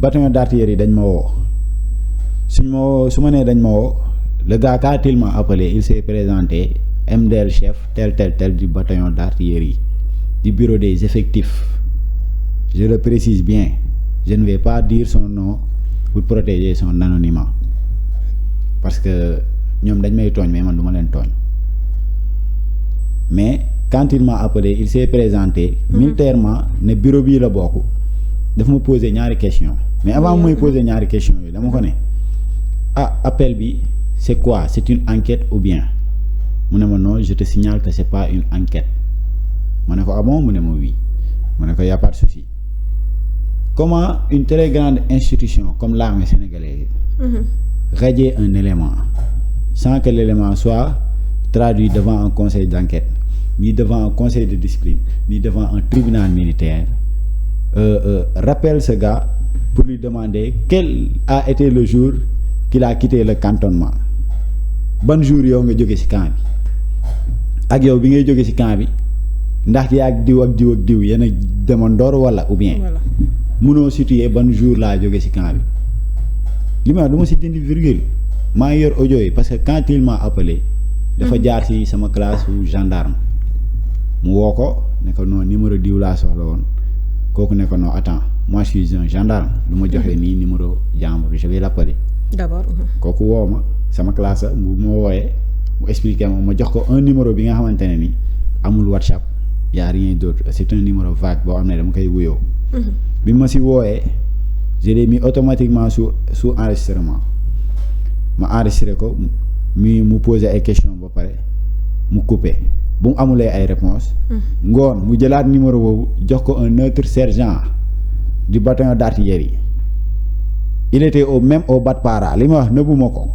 bataillon d'artillerie dañ ma woo su ma nee dañ ma woo le gars quand il m'a appelé il s'est présenté MDL chef tel du bataillon d'artillerie du bureau des effectifs. Je le précise bien, je ne vais pas dire son nom pour protéger son anonymat parce que ñoom dañ may tooñ mais man du ma leen tooñ. Mais quand il m'a appelé il s'est présenté militairement ne bureau bii la bokk daf ma poser ñaari question mais avant mooy poser ñaari question yi dama ko ne appel bi c'est quoi, c'est une enquête ou bien mu ne ma non je te signale que c'est pas une enquête. Ma ne ko ah bon mu ne ma oui ma ne ko y a pas de souci. Comment une très grande institution comme l'armée sénégalaise radier un élément sans que l'élément soit traduit devant un conseil d'enquête ni devant un conseil de discipline ni devant un tribunal militaire rappelle ce gars pour lui demander quel a été le jour qu'il a quitté le cantonnement. Ban jour yow nga jóge ci camp bi ak yow bi ngay jóge ci camp bi ndax yaa ak diw ak diw ak diw yéen a demandoor wala ou bien munoo situer ban jour laa jóge ci camp bi li ma du ma ci dindi virgule maa ngi yor audio yi parce que quand il m'a appelé dafa jaar ci sama classe ou gendarme mu woo ko ne ko non numéro diw laa soxla woon kooku ne ko non attends moi je suis un gendarme du ma joxe nii numéro jàmbur je vais l'appeler d'abord kooku woo ma sama classe bu ma wooyee mu expliqué ma jox ko un numéro bi nga xamante ne ni amul WhatsApp y a rien d'autre c'est un numéro vague boo xam ne dama koy wuyoo. bi ma si wooyee je l'ai mis automatiquement sous enregistrement ma enregistré ko mu posé ay questions ba pare mu coupé bu mu amulee ay réponses. ngoon mu jëlaat numéro boobu jox ko un autre sergent du bataillon d'artillerie il était même au Batpara li ma wax nëbbuma ko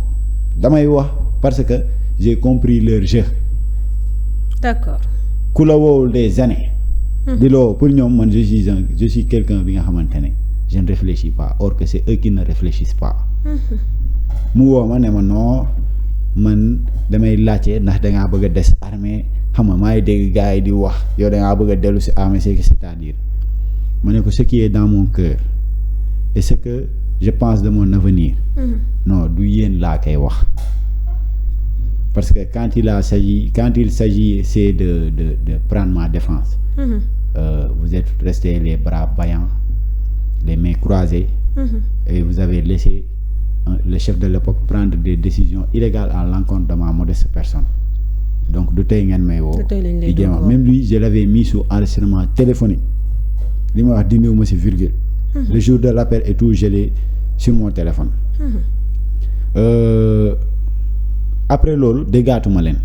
damay wax parce que j'ai compris leur jeu. D'accord. ku la woowul des années. di loo pour ñoom man je suis quelqu'un bi nga xamante ne je ne réfléchis pas or que c'est eux qui ne réfléchissent pas. mu woo ma ne ma non man damay laajte ndax dangaa bëgg a des armée xam nga maa ngi dégg gars yi di wax yow dangaa bëgg a dellu si armée c'est-à-dire ma ne ko ce qui est dans mon cœur et ce que je pense de mon avenir. Non du yéen laa koy wax parce que quand il s'agit de prendre ma défense. Vous êtes restés les bras ballants, les mains croisées, et vous avez laissé le chef de l'époque prendre des décisions illégales à l'encontre de ma modeste personne. Donc du tey ngeen may woo di jéem même lui je l'avais mis sous enregistrement téléphonique li ma wax dindiwuma ci virgule. Le jour de l'appel et tout je l'ai sur mon téléphone. Après loolu déggaatuma leen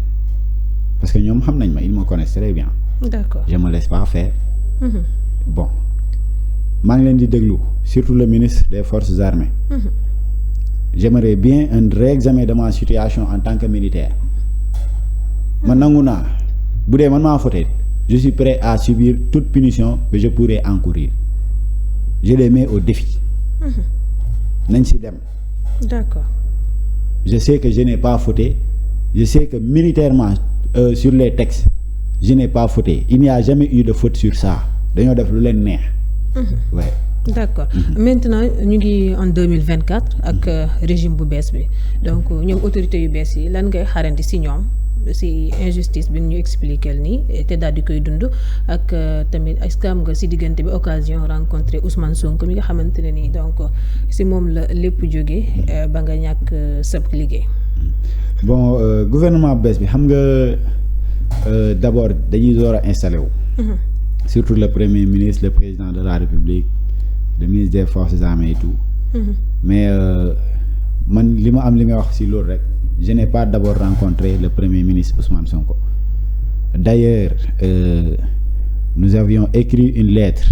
parce que ñoom xam nañ ma ils me connaissent très bien. D'accord. Je me laisse pas faire. Bon maa ngi leen di déglu surtout le ministre des forces armées. J'aimerais bien un réexamen de ma situation en tant que militaire. man nangu naa bu dee man maa fauté je suis prêt à subir toute punition que je pourrais encourir. Je les mets au défi. nañ si dem. D'accord. Je sais que je n'ai pas fauté. Je sais que militairement sur les textes je n'ai pas fauté. Il n'y a jamais eu de faute sur ça. dañoo def lu leen neex. Ouais. D'accord. Maintenant ñu ngi en 2024 ak régime bu bees bi donc ñoom autorités yu bees yi lan ngay xaarandi si ñoom si injustice bi ñu expliquer nii te daal di koy dund ak tamit est-ce que am nga si diggante bi occasion rencontrer Ousmane Sonko mi nga xamante ne nii donc si moom la lépp jóge ba nga ñàkk sab liggéey. Bon gouvernement bees bi xam nga d'abord dañuy door a installé wu. Surtout le premier ministre, le président de la République, le ministre des forces armées et tout. Mais man li ma am li may wax ci loolu rek je n'ai pas d'abord rencontré le premier ministre Ousmane Sonko. D'ailleurs nous avions écrit une lettre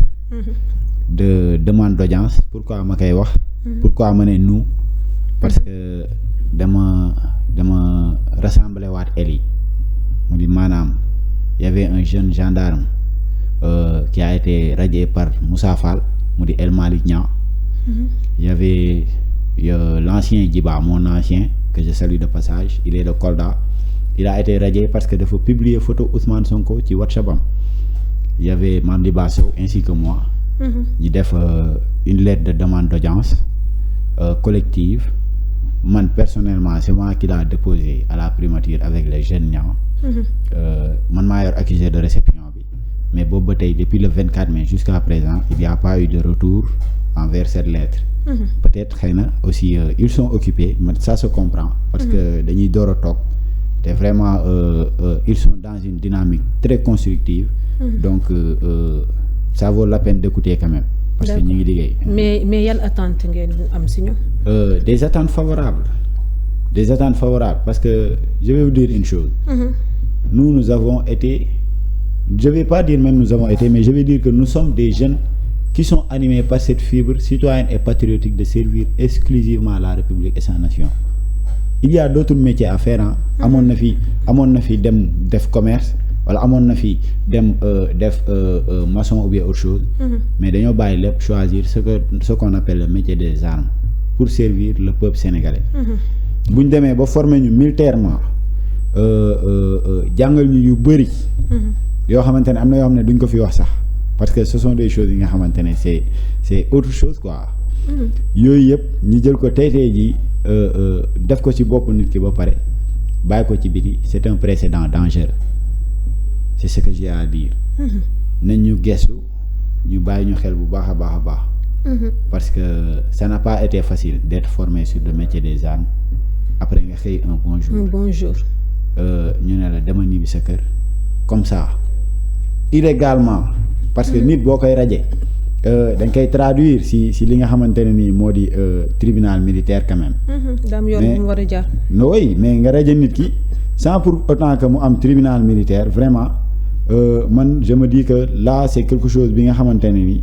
de demande d'audience. Pourquoi ma koy wax? Pourquoi ma ne nous? Parce que dama rassembler waat el yi mu di maanaam y avait un jeune gendarme qui a été radié par Moussa Fall mu di El Malick Niang. Il y avait l'ancien Djiba, mon ancien que je salue de passage, il est de Kolda. Il a été radié parce que dafa publier photo Ousmane Sonko ci WhatsApp am. Il y avait Mame Liba Sow ainsi que moi. ñu def une lettre de demande d'audience collective. Man personnellement c'est moi qui l'a déposé à la primature avec les jeunes Niang. Man maa yor accusé de réception bi. Mais boobu ba tey depuis le 24 mai jusqu'à présent il n'y a pas eu de retour envers cette lettre. Peut-être xëy na aussi ils sont occupés mais ça se comprend. Parce que dañuy door a toog te vraiment ils sont dans une dynamique très constructive. Donc ça vaut la peine d'écouter quand même. Parce que ñu ngi liggéey. mais yan attente ngeen am si ñoom. Des attentes favorables parce que je vais vous dire une chose. Nous avons été, je vais pas dire même nous avons été, mais je vais dire que nous sommes des jeunes qui sont animés par cette fibre citoyenne et patriotique de servir exclusivement la République et sa nation. Il y a d'autres métiers à faire hein. amoon na fi dem def commerce wala amoon na fi dem def maçon ou bien autre chose. Mais dañoo bàyyi lépp choisir ce qu'on appelle le métier des armes pour servir le peuple sénégalais. bu ñu demee ba former ñu militairement jàngal ñu yu bëri. yoo xamante ne am na yoo xam ne duñ ko fi wax sax parce que ce sont des choses yi nga xamante ne c'est autre chose quoi. yooyu yëpp ñu jël ko tey jii def ko ci bopp nit ki ba pare bàyyi ko ci biti c'est un précédent dangereux c'est ce que j'ai à dire. nañ ñu gestu ñu bàyyi ñu xel bu baax a baax a baax. Parce que ça n'a pas été facile d'être formé sur le métier des armes après nga xëy un bon jour. ñu ne la demal ñibbi sa kër comme ça illégalement. parce que nit boo koy raje dañ koy traduire si li nga xamante ne nii moo di tribunal militaire quand même. daam yoon bu mu war a jaar. oui mais nga raje nit ki sans pour autant que mu am tribunal militaire vraiment man je me dis que là c'est quelque chose bi nga xamante ne nii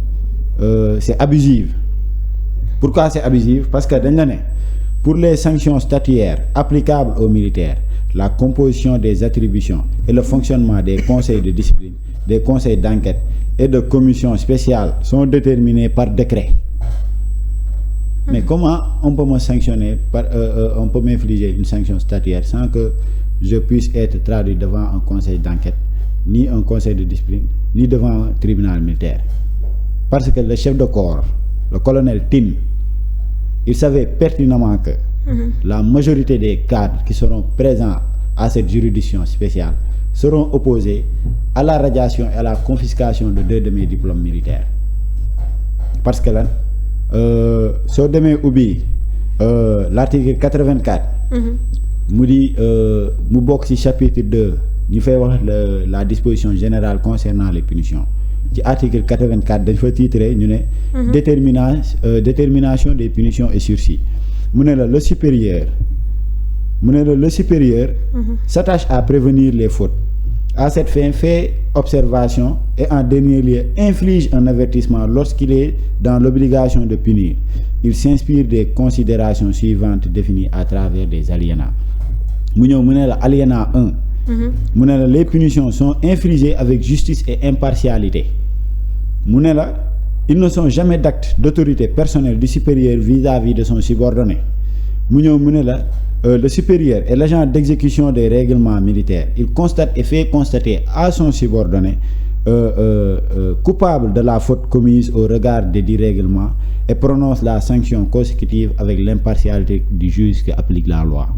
c'est abusif. Pourquoi c'est abusif? Parce que dañ la ne pour les sanctions statutaires applicables aux militaires, la composition des attributions et le fonctionnement des conseils de discipline, des conseils d'enquête et de commissions spéciales sont déterminés par décret. Mais comment on peut me sanctionner on peut m'infliger une sanction statutaire sans que je puisse être traduit devant un conseil d'enquête, ni un conseil de discipline, ni devant un tribunal militaire? Parce que le chef de corps, le colonel Tine, il savait pertinemment que la majorité des cadres qui seront présents à cette juridiction spéciale seront opposés à la radiation et à la confiscation de 2 de mes diplômes militaires. Parce que là, soo demee ubbi l'article 84 mu di mu bokk ci chapitre 2 ñu fay wax la disposition générale concernant les punitions. Ci article 84 dañ fa titré ñu ne détermination des punitions et sursis mu ne la le supérieur s'attache à prévenir les fautes À cette fin, fait observation et en dernier lieu inflige un avertissement lorsqu'il est dans l'obligation de punir. Il s'inspire des considérations suivantes définies à travers des alinéas. mu ñëw mu ne la alinéa 1. mu ne la les punitions sont infligées avec justice et impartialité. mu ne la ils ne sont jamais d'acte d'autorité personnelle du supérieur vis-à-vis de son subordonné. mu ñëw mu ne la le supérieur est l'agent d'exécution des règlements militaires. Il constate et fait constater à son subordonné coupable de la faute commise au regard des dix règlements et prononce la sanction consécutive avec l'impartialité du juge qui applique la loi.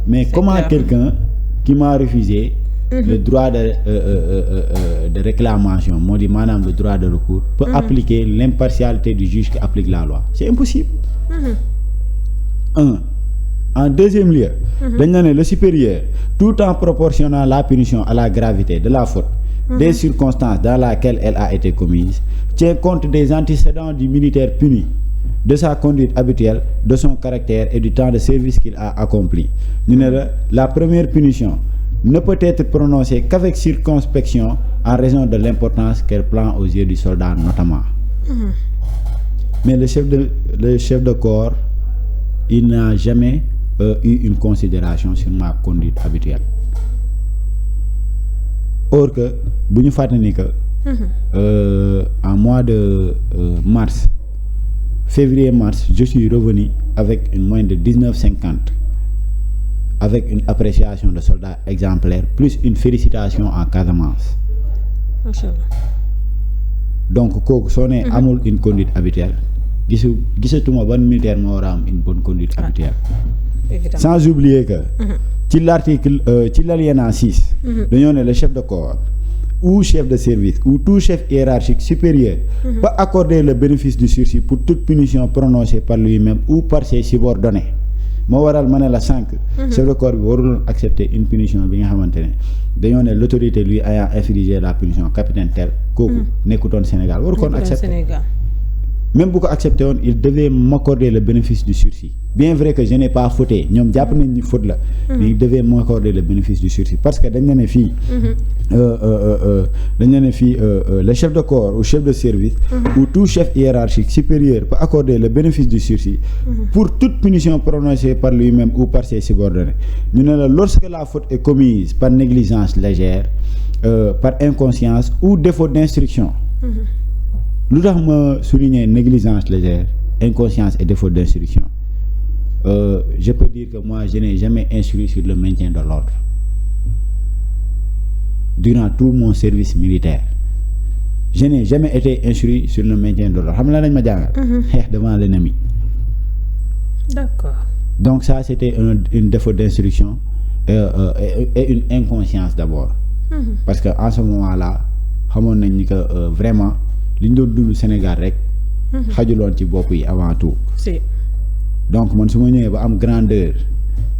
Mais c'est comment clair. Quelqu'un qui m'a refusé le droit de réclamation, moo di maanaam le droit de recours, peut appliquer l'impartialité du juge qui applique la loi? C'est impossible. En deuxième lieu, dañ na ne le supérieur, tout en proportionnant la punition à la gravité de la faute, des circonstances dans lesquelles elle a été commise, tient compte des antécédents du militaire puni, de sa conduite habituelle, de son caractère et du temps de service qu'il a accompli. ñu ne la première punition ne peut être prononcée qu'avec circonspection en raison de l'importance qu'elle prend aux yeux du soldat notamment. Mais le chef de corps, il n'a jamais eu une considération sur ma conduite habituelle. Or que bu ñu fàttali ni que en mois de février-mars, je suis revenu avec une moyenne de 19,50 avec une appréciation de soldat exemplaire plus une félicitation en Casamance. Machallah. Donc kooku soo nee amul une conduite habituelle gisatuma ban militaire moo war a am une bonne conduite habituelle. Sans oublier que ci l'article ci l'alinéa 6 dañoo ne le chef de corps ou chef de service ou tout chef hiérarchique supérieur peut accorder le bénéfice du sursis pour toute punition prononcée par lui-même ou par ses subordonnés. moo waral ma ne la sànq chef de corps bi waruloon accepter une punition bi nga xamante ne dañoo ne l'autorité lui ayant infligé la punition capitaine tel kooku nekkutoon Sénégal waru koon accepter. Même bu ko accepté woon il devait m'accorder le bénéfice du sursis. Bien vrai que je n'ai pas fauté ñoom jàpp nañ ni faute la mais il devait m'accorder le bénéfice du sursis parce que dañ ne fii le chef de corps ou chef de service ou tout chef hiérarchique supérieur peut accorder le bénéfice du sursis pour toute punition prononcée par lui-même ou par ses subordonnés. ñu ne la lorsque la faute est commise par négligence légère, par inconscience ou défaut d'instruction. Lu tax ma souligner négligence légère, inconscience et défaut d'instruction. Je peux dire que moi je n'ai jamais instruit sur le maintien de l'ordre durant tout mon service militaire. Je n'ai jamais été instruit sur le maintien de l'ordre. Xam nga lañ ma jàngal xeex devant l'ennemi. D'accord. Donc ça c'était une défaut d'instruction et une inconscience d'abord. Parce que en ce moment-là xamoon nañ ni que vraiment li ñu doon dund Sénégal rek xajuloon ci bopp yi avant tout. Donc man su ma ñëwee ba am grandeur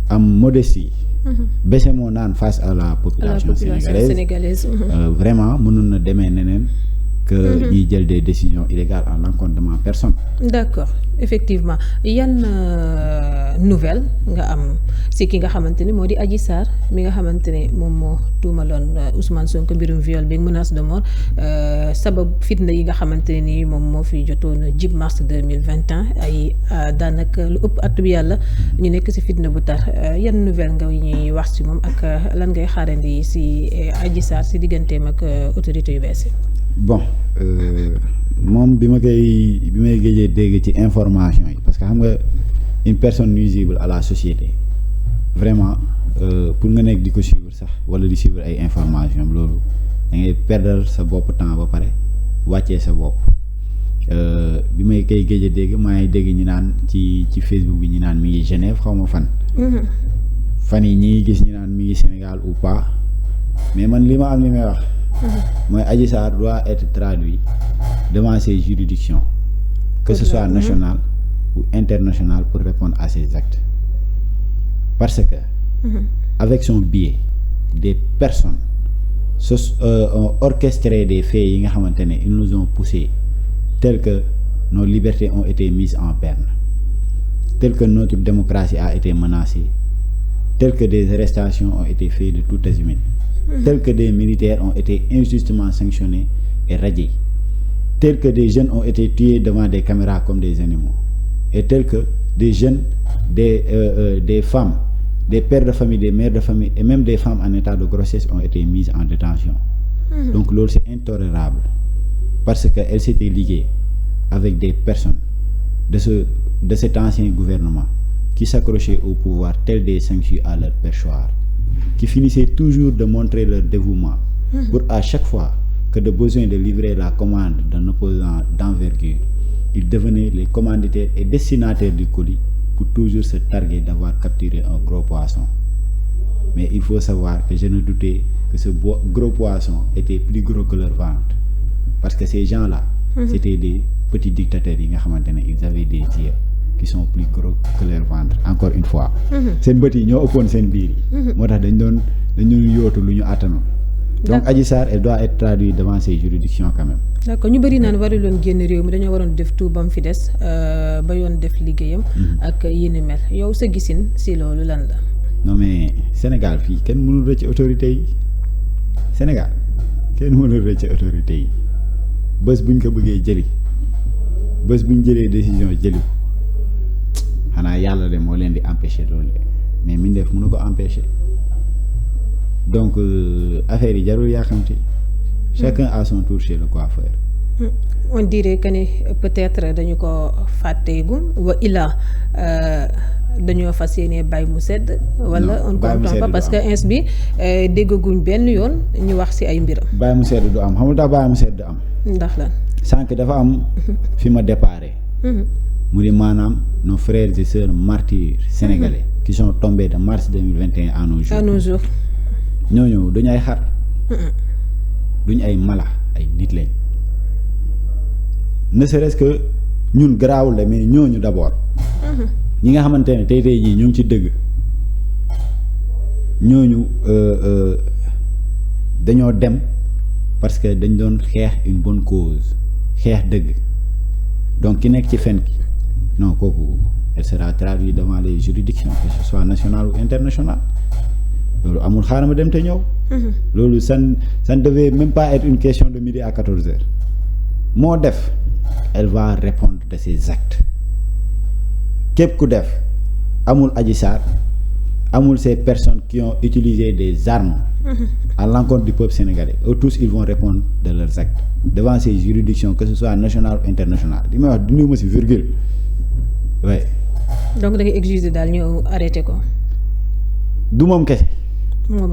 am modestie baisser mon âne face à la population sénégalaise vraiment mënoon na demee neneen que ñuy jël des décisions illégales à l'encontre de ma personne. D'accord, effectivement yan nouvelle nga am si ki nga xamante ni moo di Adji Sarr mi nga xamante ne moom moo tuumaloon Ousmane Sonko mbirum viol bi menace de mort sabab fitna yi nga xamante ne ni moom moo fi jotoon jib mars 2021 ay daanaka lu ëpp at bi yàlla ñu nekk si fitna bu tar yan nouvelle nga ñuy wax si moom ak lan ngay xaarandi si Adji Sarr si digganteem ak autorité yu bees yi. Bon moom bi may géejee dégg ci information yi parce que xam nga une personne nuisible à la société vraiment pour nga nekk di ko suivre sax wala di suivre ay information loolu da ngay perdre sa bopp temps ba pare wàccee sa bopp. Bi may koy géejee dégg maa ngi dégg ñu naan ci Facebook bi ñu naan mi ngi Genève xaw ma fan yi ñi ngi gis ñu naan mi ngi Sénégal ou pas mais man li ma am li may wax mooy Adji Sarr doit être traduit devant ces juridictions que ce soit national ou international pour répondre à ces actes parce que avec son biais des personnes ont orchestré des faits yi nga xamante ne ils nous ont poussé tel que nos libertés ont été mises en berne tel que notre démocratie a été menacée tel que des arrestations ont été faites de tout azimut tels que des militaires ont été injustement sanctionnés et radiés, tels que des jeunes ont été tués devant des caméras comme des animaux, et tels que des jeunes, des femmes, des pères de famille, des mères de famille et même des femmes en état de grossesse ont été mises en détention. Donc loolu c'est intolérable parce que elle s'était liguée avec des personnes de cet ancien gouvernement qui s'accrochaient au pouvoir tels des sangsues à leur perchoir, qui finissaient toujours de montrer leur dévouement pour à chaque fois que de besoin de livrer la commande d'un opposant d'envergure, ils devenaient les commanditaires et destinataires du colis pour toujours se targuer d'avoir capturé un gros poisson. Mais il faut savoir que je ne doutais que ce gros poisson était plus gros que leur ventre. Parce que ces gens-là, c'était des petits dictateurs, ils avaient des yeux qui sont plus gros que leur ventre. Encore une fois. Sen bët yi ñoo ëppoon seen biir yi. Moo tax dañ doon yootu lu ñu attanoon. Donc Adji Sarr, elle doit être traduite devant ces juridictions quand même. D'accord, ñu bëri naan waruloon génn réew mi dañoo waroon def tout ba mu fi des ba yoon def liggéeyam ak yéen mel yow sa gisin si loolu lan la. Non mais Sénégal fii kenn mënul rëcc autorité yi Sénégal kenn mënul rëcc autorité yi bés buñ ko bëggee jëli bés buñ jëlee décision jëli xanaa yàlla de moo leen di empêcher loolu mais mindeef mënu ko empêcher donc affaire yi jarul yàkkamti chacun a son tour chez le coiffeur. On dirait que ne peut-être dañu ko fàtteegum wa illa dañoo fas yéene bàyyi mu sedd. wala on comprend pas parce que ins bi déggaguñ benn yoon ñu wax ci ay mbiram. bàyyi mu sedd du am xam nga tax bàyyi mu sedd du am. ndax lan. sànq dafa am fi ma déparé. mu di maanaam nos frères et sœurs martyrs sénégalais. qui sont tombés de mars 2021 à nos jours. à nos jours. ñooñu duñu ay xar. duñu ay mala ay nit lañ. ne serait-ce que ñun garaawul la mais ñooñu d'abord. ñi nga xamante ne tey jii ñu ngi ci dëgg ñooñu dañoo dem parce que dañ doon xeex une bonne cause xeex dëgg donc ki nekk ci fen ki non kooku elle sera traduite devant les juridictions que ce soit national ou international loolu amul xaaral ma dem te ñëw. loolu ça ne devait même pas être une question de midi à 14h moo def elle va répondre de ses actes. képp ku def amul Adji Sarr amul ces personnes qui ont utilisé des armes à l'encontre du peuple sénégalais eux tous ils vont répondre de leurs actes devant ces juridictions que ce soit national ou international li may wax dundu ma ci virgule ouais. donc da ngay exiger daal ñu arrêté ko. du moom kese.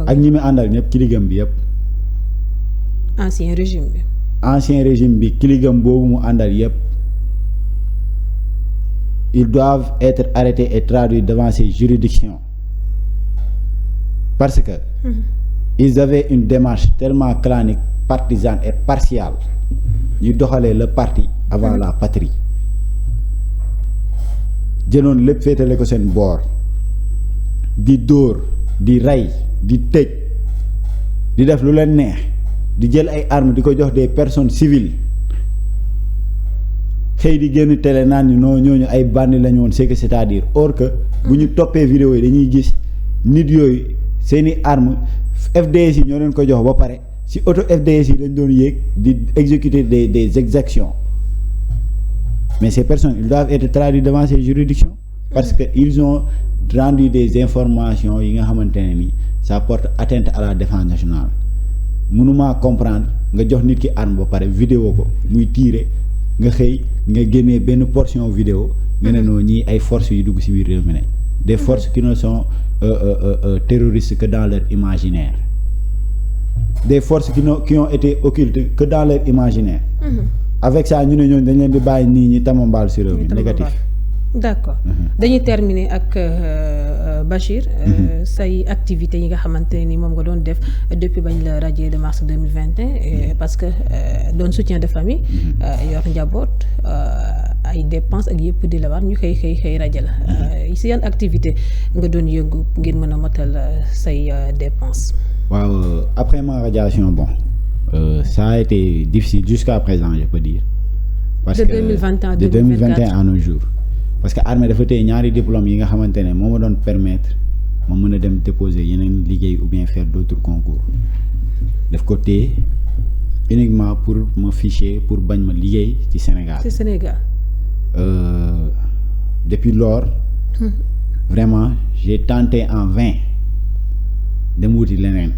ak ñi mu àndal ñëpp kiligam bi yëpp. ancien régime bi. ancien régime bi kiligam boobu mu àndal yëpp. ils doivent être arrêtés et traduits devant ces juridictions parce que ils avaient une démarche tellement clanique, partisane et partiale ñu doxalee le parti avant la patrie jëloon lépp féetale ko seen boor di dóor di rey di tëj di def lu leen neex di jël ay armes di ko jox des personnes civiles xëy di génn télé naan ñu noo ñooñu ay bandi lañu woon c'est-à-dire or que bu ñu toppee vidéo yi dañuy gis nit yooyu seeni arme FDS yi ñoo leen ko jox ba pare ci auto FDS yi lañ doon yéeg di exécuter des exactions mais ces personnes ils doivent être traduits devant ces juridictions parce que ils ont rendu des informations yi nga xamante ne ni ça porte atteinte à la défense nationale mënuma comprendre nga jox nit ki arme ba pare vidéo ko muy tirer nga xëy nga génnee benn portion vidéo nga ne noo ñii ay forces yu dugg ci biir réew mi ne des forces qui ne sont terroristes que dans leur imaginaire des forces qui ont été occultes que dans leur imaginaire avec ça ñu ne ñooñu dañ leen di bàyyi nii ñi tamambaal ci réew mi négatif. D'accord dañuy terminer ak Bachir say activités yi nga xamante ni moom nga doon def depuis bañ la radié de mars 2021 parce que doon soutien de famille yor njaboot ay dépenses ak yëpp di la war ñu xëy rajo la si yan activité nga doon yëngu ngir mën a motal say dépenses. waaw après ma radiation bon ça a été difficile jusqu'à présent je peux dire. parce de que 2021 de 2021 à nos jours. parce que armée dafa téye ñaari diplôme yi nga xamante ne moo ma doon permettre ma mën a dem déposer yeneen liggéey ou bien faire d'autres concours daf ko téye uniquement pour ma ficher pour bañ ma liggéey ci Sénégal. ci Sénégal. Depuis lors vraiment j'ai tenté en vain dem wuti leneen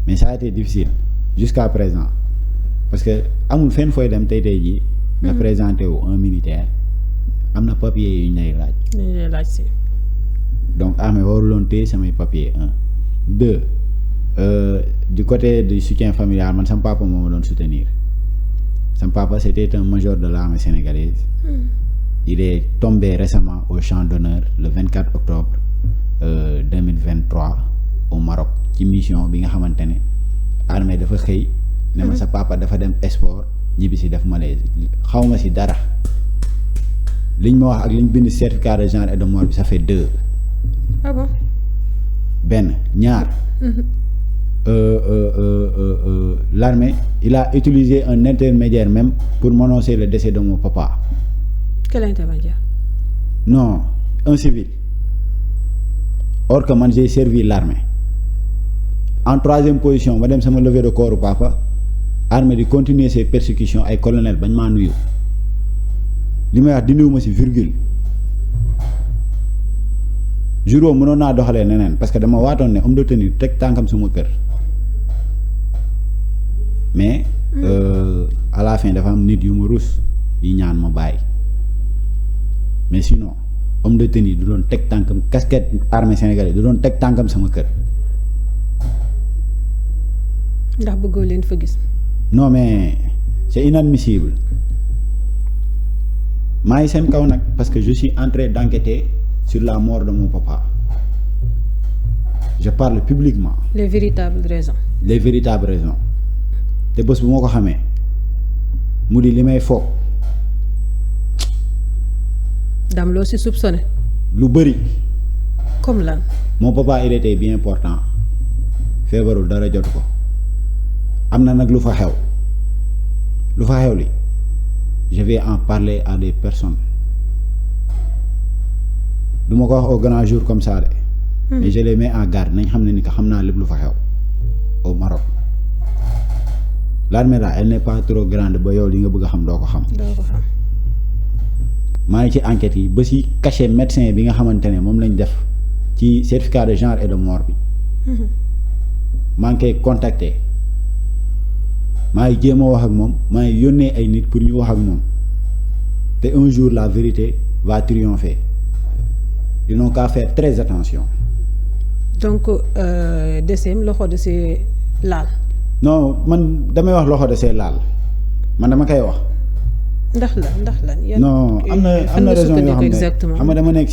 mais ça a été difficile jusqu'à présent parce que amul fenn fooy dem tey jii nga présenté wu un militaire am na papier yu ñu lay laaj si donc armée waruloon téye samay papier 1 2 du côté du soutien familial man sama papa moo ma doon soutenir sama papa c'était un major de l'armée sénégalaise. Il est tombé récemment au champ d'honneur le 24 octobre 2023 au Maroc ci mission bi nga xamante ne armée dafa xëy ne ma sa papa dafa dem sport ñibbi si def malaise xaw ma si dara liñ ma wax ak liñ bind certificat de genre et de mort bi ça fait 2. Ah bon. benn ñaar l'armée il a utilisé un intermédiaire même pour m'annoncer le décès de mon papa. Quel intermédiaire? Non, un civil. Or que man j'ai servi l'armée. En 3e position ma dem sama levée de corps papa armée di continuer ses persécutions ay colonel bañ maa nuyu li may wax dindiwuma ci virgule jour boobu mënoon naa doxalee neneen parce que dama waatoon ne homme de tenue teg tànkam suma kër mais à la fin dafa am nit yu ma rus yi ñaan ma bàyyi mais sinon homme de tenue du doon teg tànkam casquette armée sénégalaise du doon teg tànkam sama kër. ndax bëggoo leen fa gis. non mais c'est inadmissible maa ngi seen kaw nag parce que je suis en train d'enquêter sur la mort de mon papa je parle publiquement. les véritables raisons. les véritables raisons te bés bu moo ko xamee mu di li may foog. dam loo si soupçonné. lu bëri. comme lan. mon papa il était bien portant feebarul dara jot ko am na nag lu fa xew li je vais en parler à des personnes du ma ko wax au grand jour comme ça de. mais je les mets en garde nañ xam ne ni que xam naa lépp lu fa xew au Maroc l'armée là elle n'est pas trop grande ba yow li nga bëgg a xam doo ko xam. maa ngi ci enquête yi ba ci cachet médecin bi nga xamante ne moom lañ def ci certificat de genre et de mort bi maa ngi koy contacter maa ngi jéem a wax ak moom maa ngi yónnee ay nit pour ñu wax ak moom te un jour la vérité va triompher ils n'ont qu'à faire très attention. donc décès loxo de see laal. non man damay wax loxo de see laal man dama koy wax. ndax la non am na raison yoo xam ne xam nga dama nekk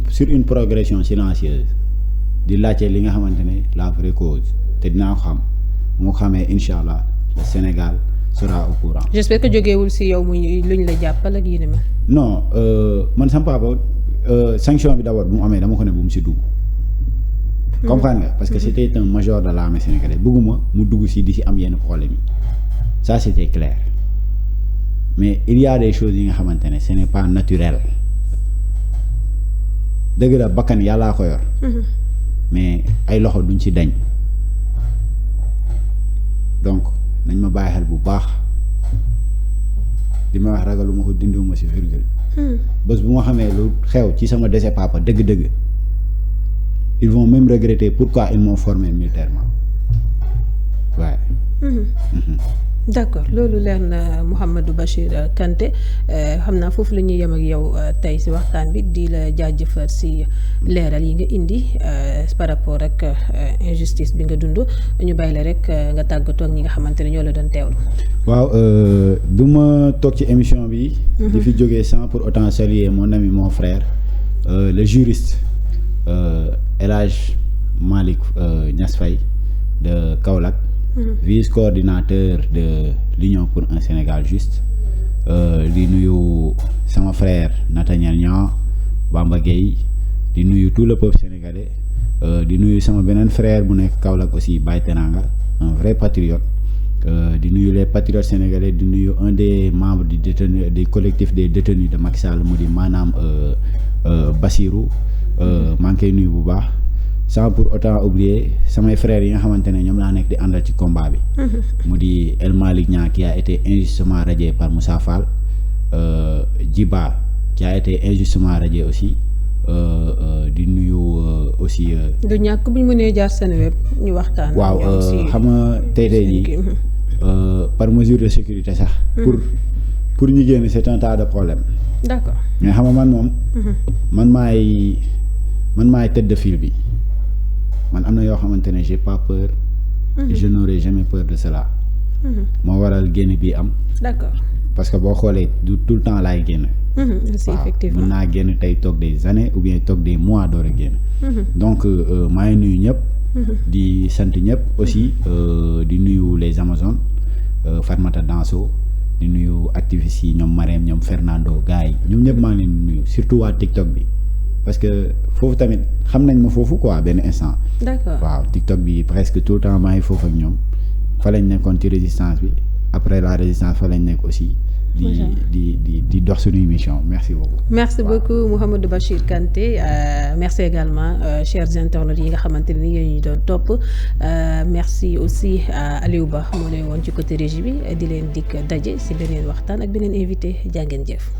sur une progression silencieuse di laajte li nga xamante ne la vraie cause te dinaa ko xam moo xamee incha allah le Sénégal sera au courant. j'espère que jógeewul si yow muy luñ la jàppal ak yi ni mel. non man sama papa sanction bi d'abord bu mu amee dama ko ne bu mu si dugg. comprendre nga parce que c'était un major de l'armée sénégalaise bëgguma mu dugg si di si am yenn problème yi ça c'était clair. mais il y a des choses yi nga xamante ne ce n'est pas naturel dëgg la bakkan yàllaa ko yor. mais ay loxo duñ ci dañ donc nañ ma bàyyi xel bu baax li ma wax ragaluma ko dindiwuma ci virgule. bés bu ma xamee lu xew ci sama décès papa dëgg-dëgg ils vont même regretter pourquoi ils m'ont formé militairement waaye. d'accord loolu leer na Mouhamadou Bachir Kanté xam naa foofu la ñuy yem ak yow tey ci waxtaan bi di la jaajëfal ci leeral yi nga indi par rapport ak injustice bi nga dund ñu bàyyi la rek nga tàggatoo ak ñi nga xamante ne ñoo la doon teewlu. waaw du ma toog ci émission bi. di fi jógee sans pour autant saluer mon ami mon frère le juriste El Hadj Malick Niass Faye de Kaolack. vice-coordinateur de l'Union pour un Sénégal juste di nuyu sama frère Nathaniel Niang Bamba Gueye di nuyu tout le peuple sénégalais di nuyu sama beneen frère bu nekk Kaolack aussi Baye Teranga un vrai patriote di nuyu les patriotes sénégalais di nuyu un des membres du collectif des détenus de Macky Sall mu di maanaam Bassirou maa ngi koy nuyu bu baax sans pour autant oublier samay frères yi nga xamante ne ñoom laa nekk di àndal ci combat bi. mu di El Malick Niang qui a été injustement radié par Moussa Fall, Djiba qui a été injustement radié aussi. Di nuyu aussi. du ñàkk bu ñu mënee jaar seen web ñu waxtaan. waaw xam nga tey jii par mesure de sécurité sax. pour ñu génn c'est un tas de problème. d'accord mais xam nga man moom. man maay tête de file bi man am na yoo xamante ne j'ai pas peur. Je n'aurai jamais peur de cela. moo waral génn bi am. d'accord parce que boo xoolee du tout le temps laay génn. si effectivement mën naa génn tey toog des années ou bien toog des mois door a génn. donc maa ngi nuyu ñëpp. di sant ñëpp aussi di nuyu les Amazones Fatmata Danso di nuyu activistes yi ñoom Marème ñoom Fernando gars yi ñoom ñëpp maa ngi leen di nuyu surtout waa TikTok bi parce que foofu tamit xam nañ ma foofu quoi benn instant. d'accord waaw TikTok bi presque tout le temps maa ngi foofu ak ñoom fa lañ nekkoon ci résistance bi après la résistance fa lañ nekk aussi. di dox suñuy mission merci beaucoup. merci beaucoup Mouhamadou Bachir Kanté merci également chers internautes yi nga xamante ne ni yéen ñu doon topp merci aussi Aliou Ba moo ne woon ci côté régie bi di leen dikk daje si beneen waxtaan ak beneen invité jaa ngeen jëf.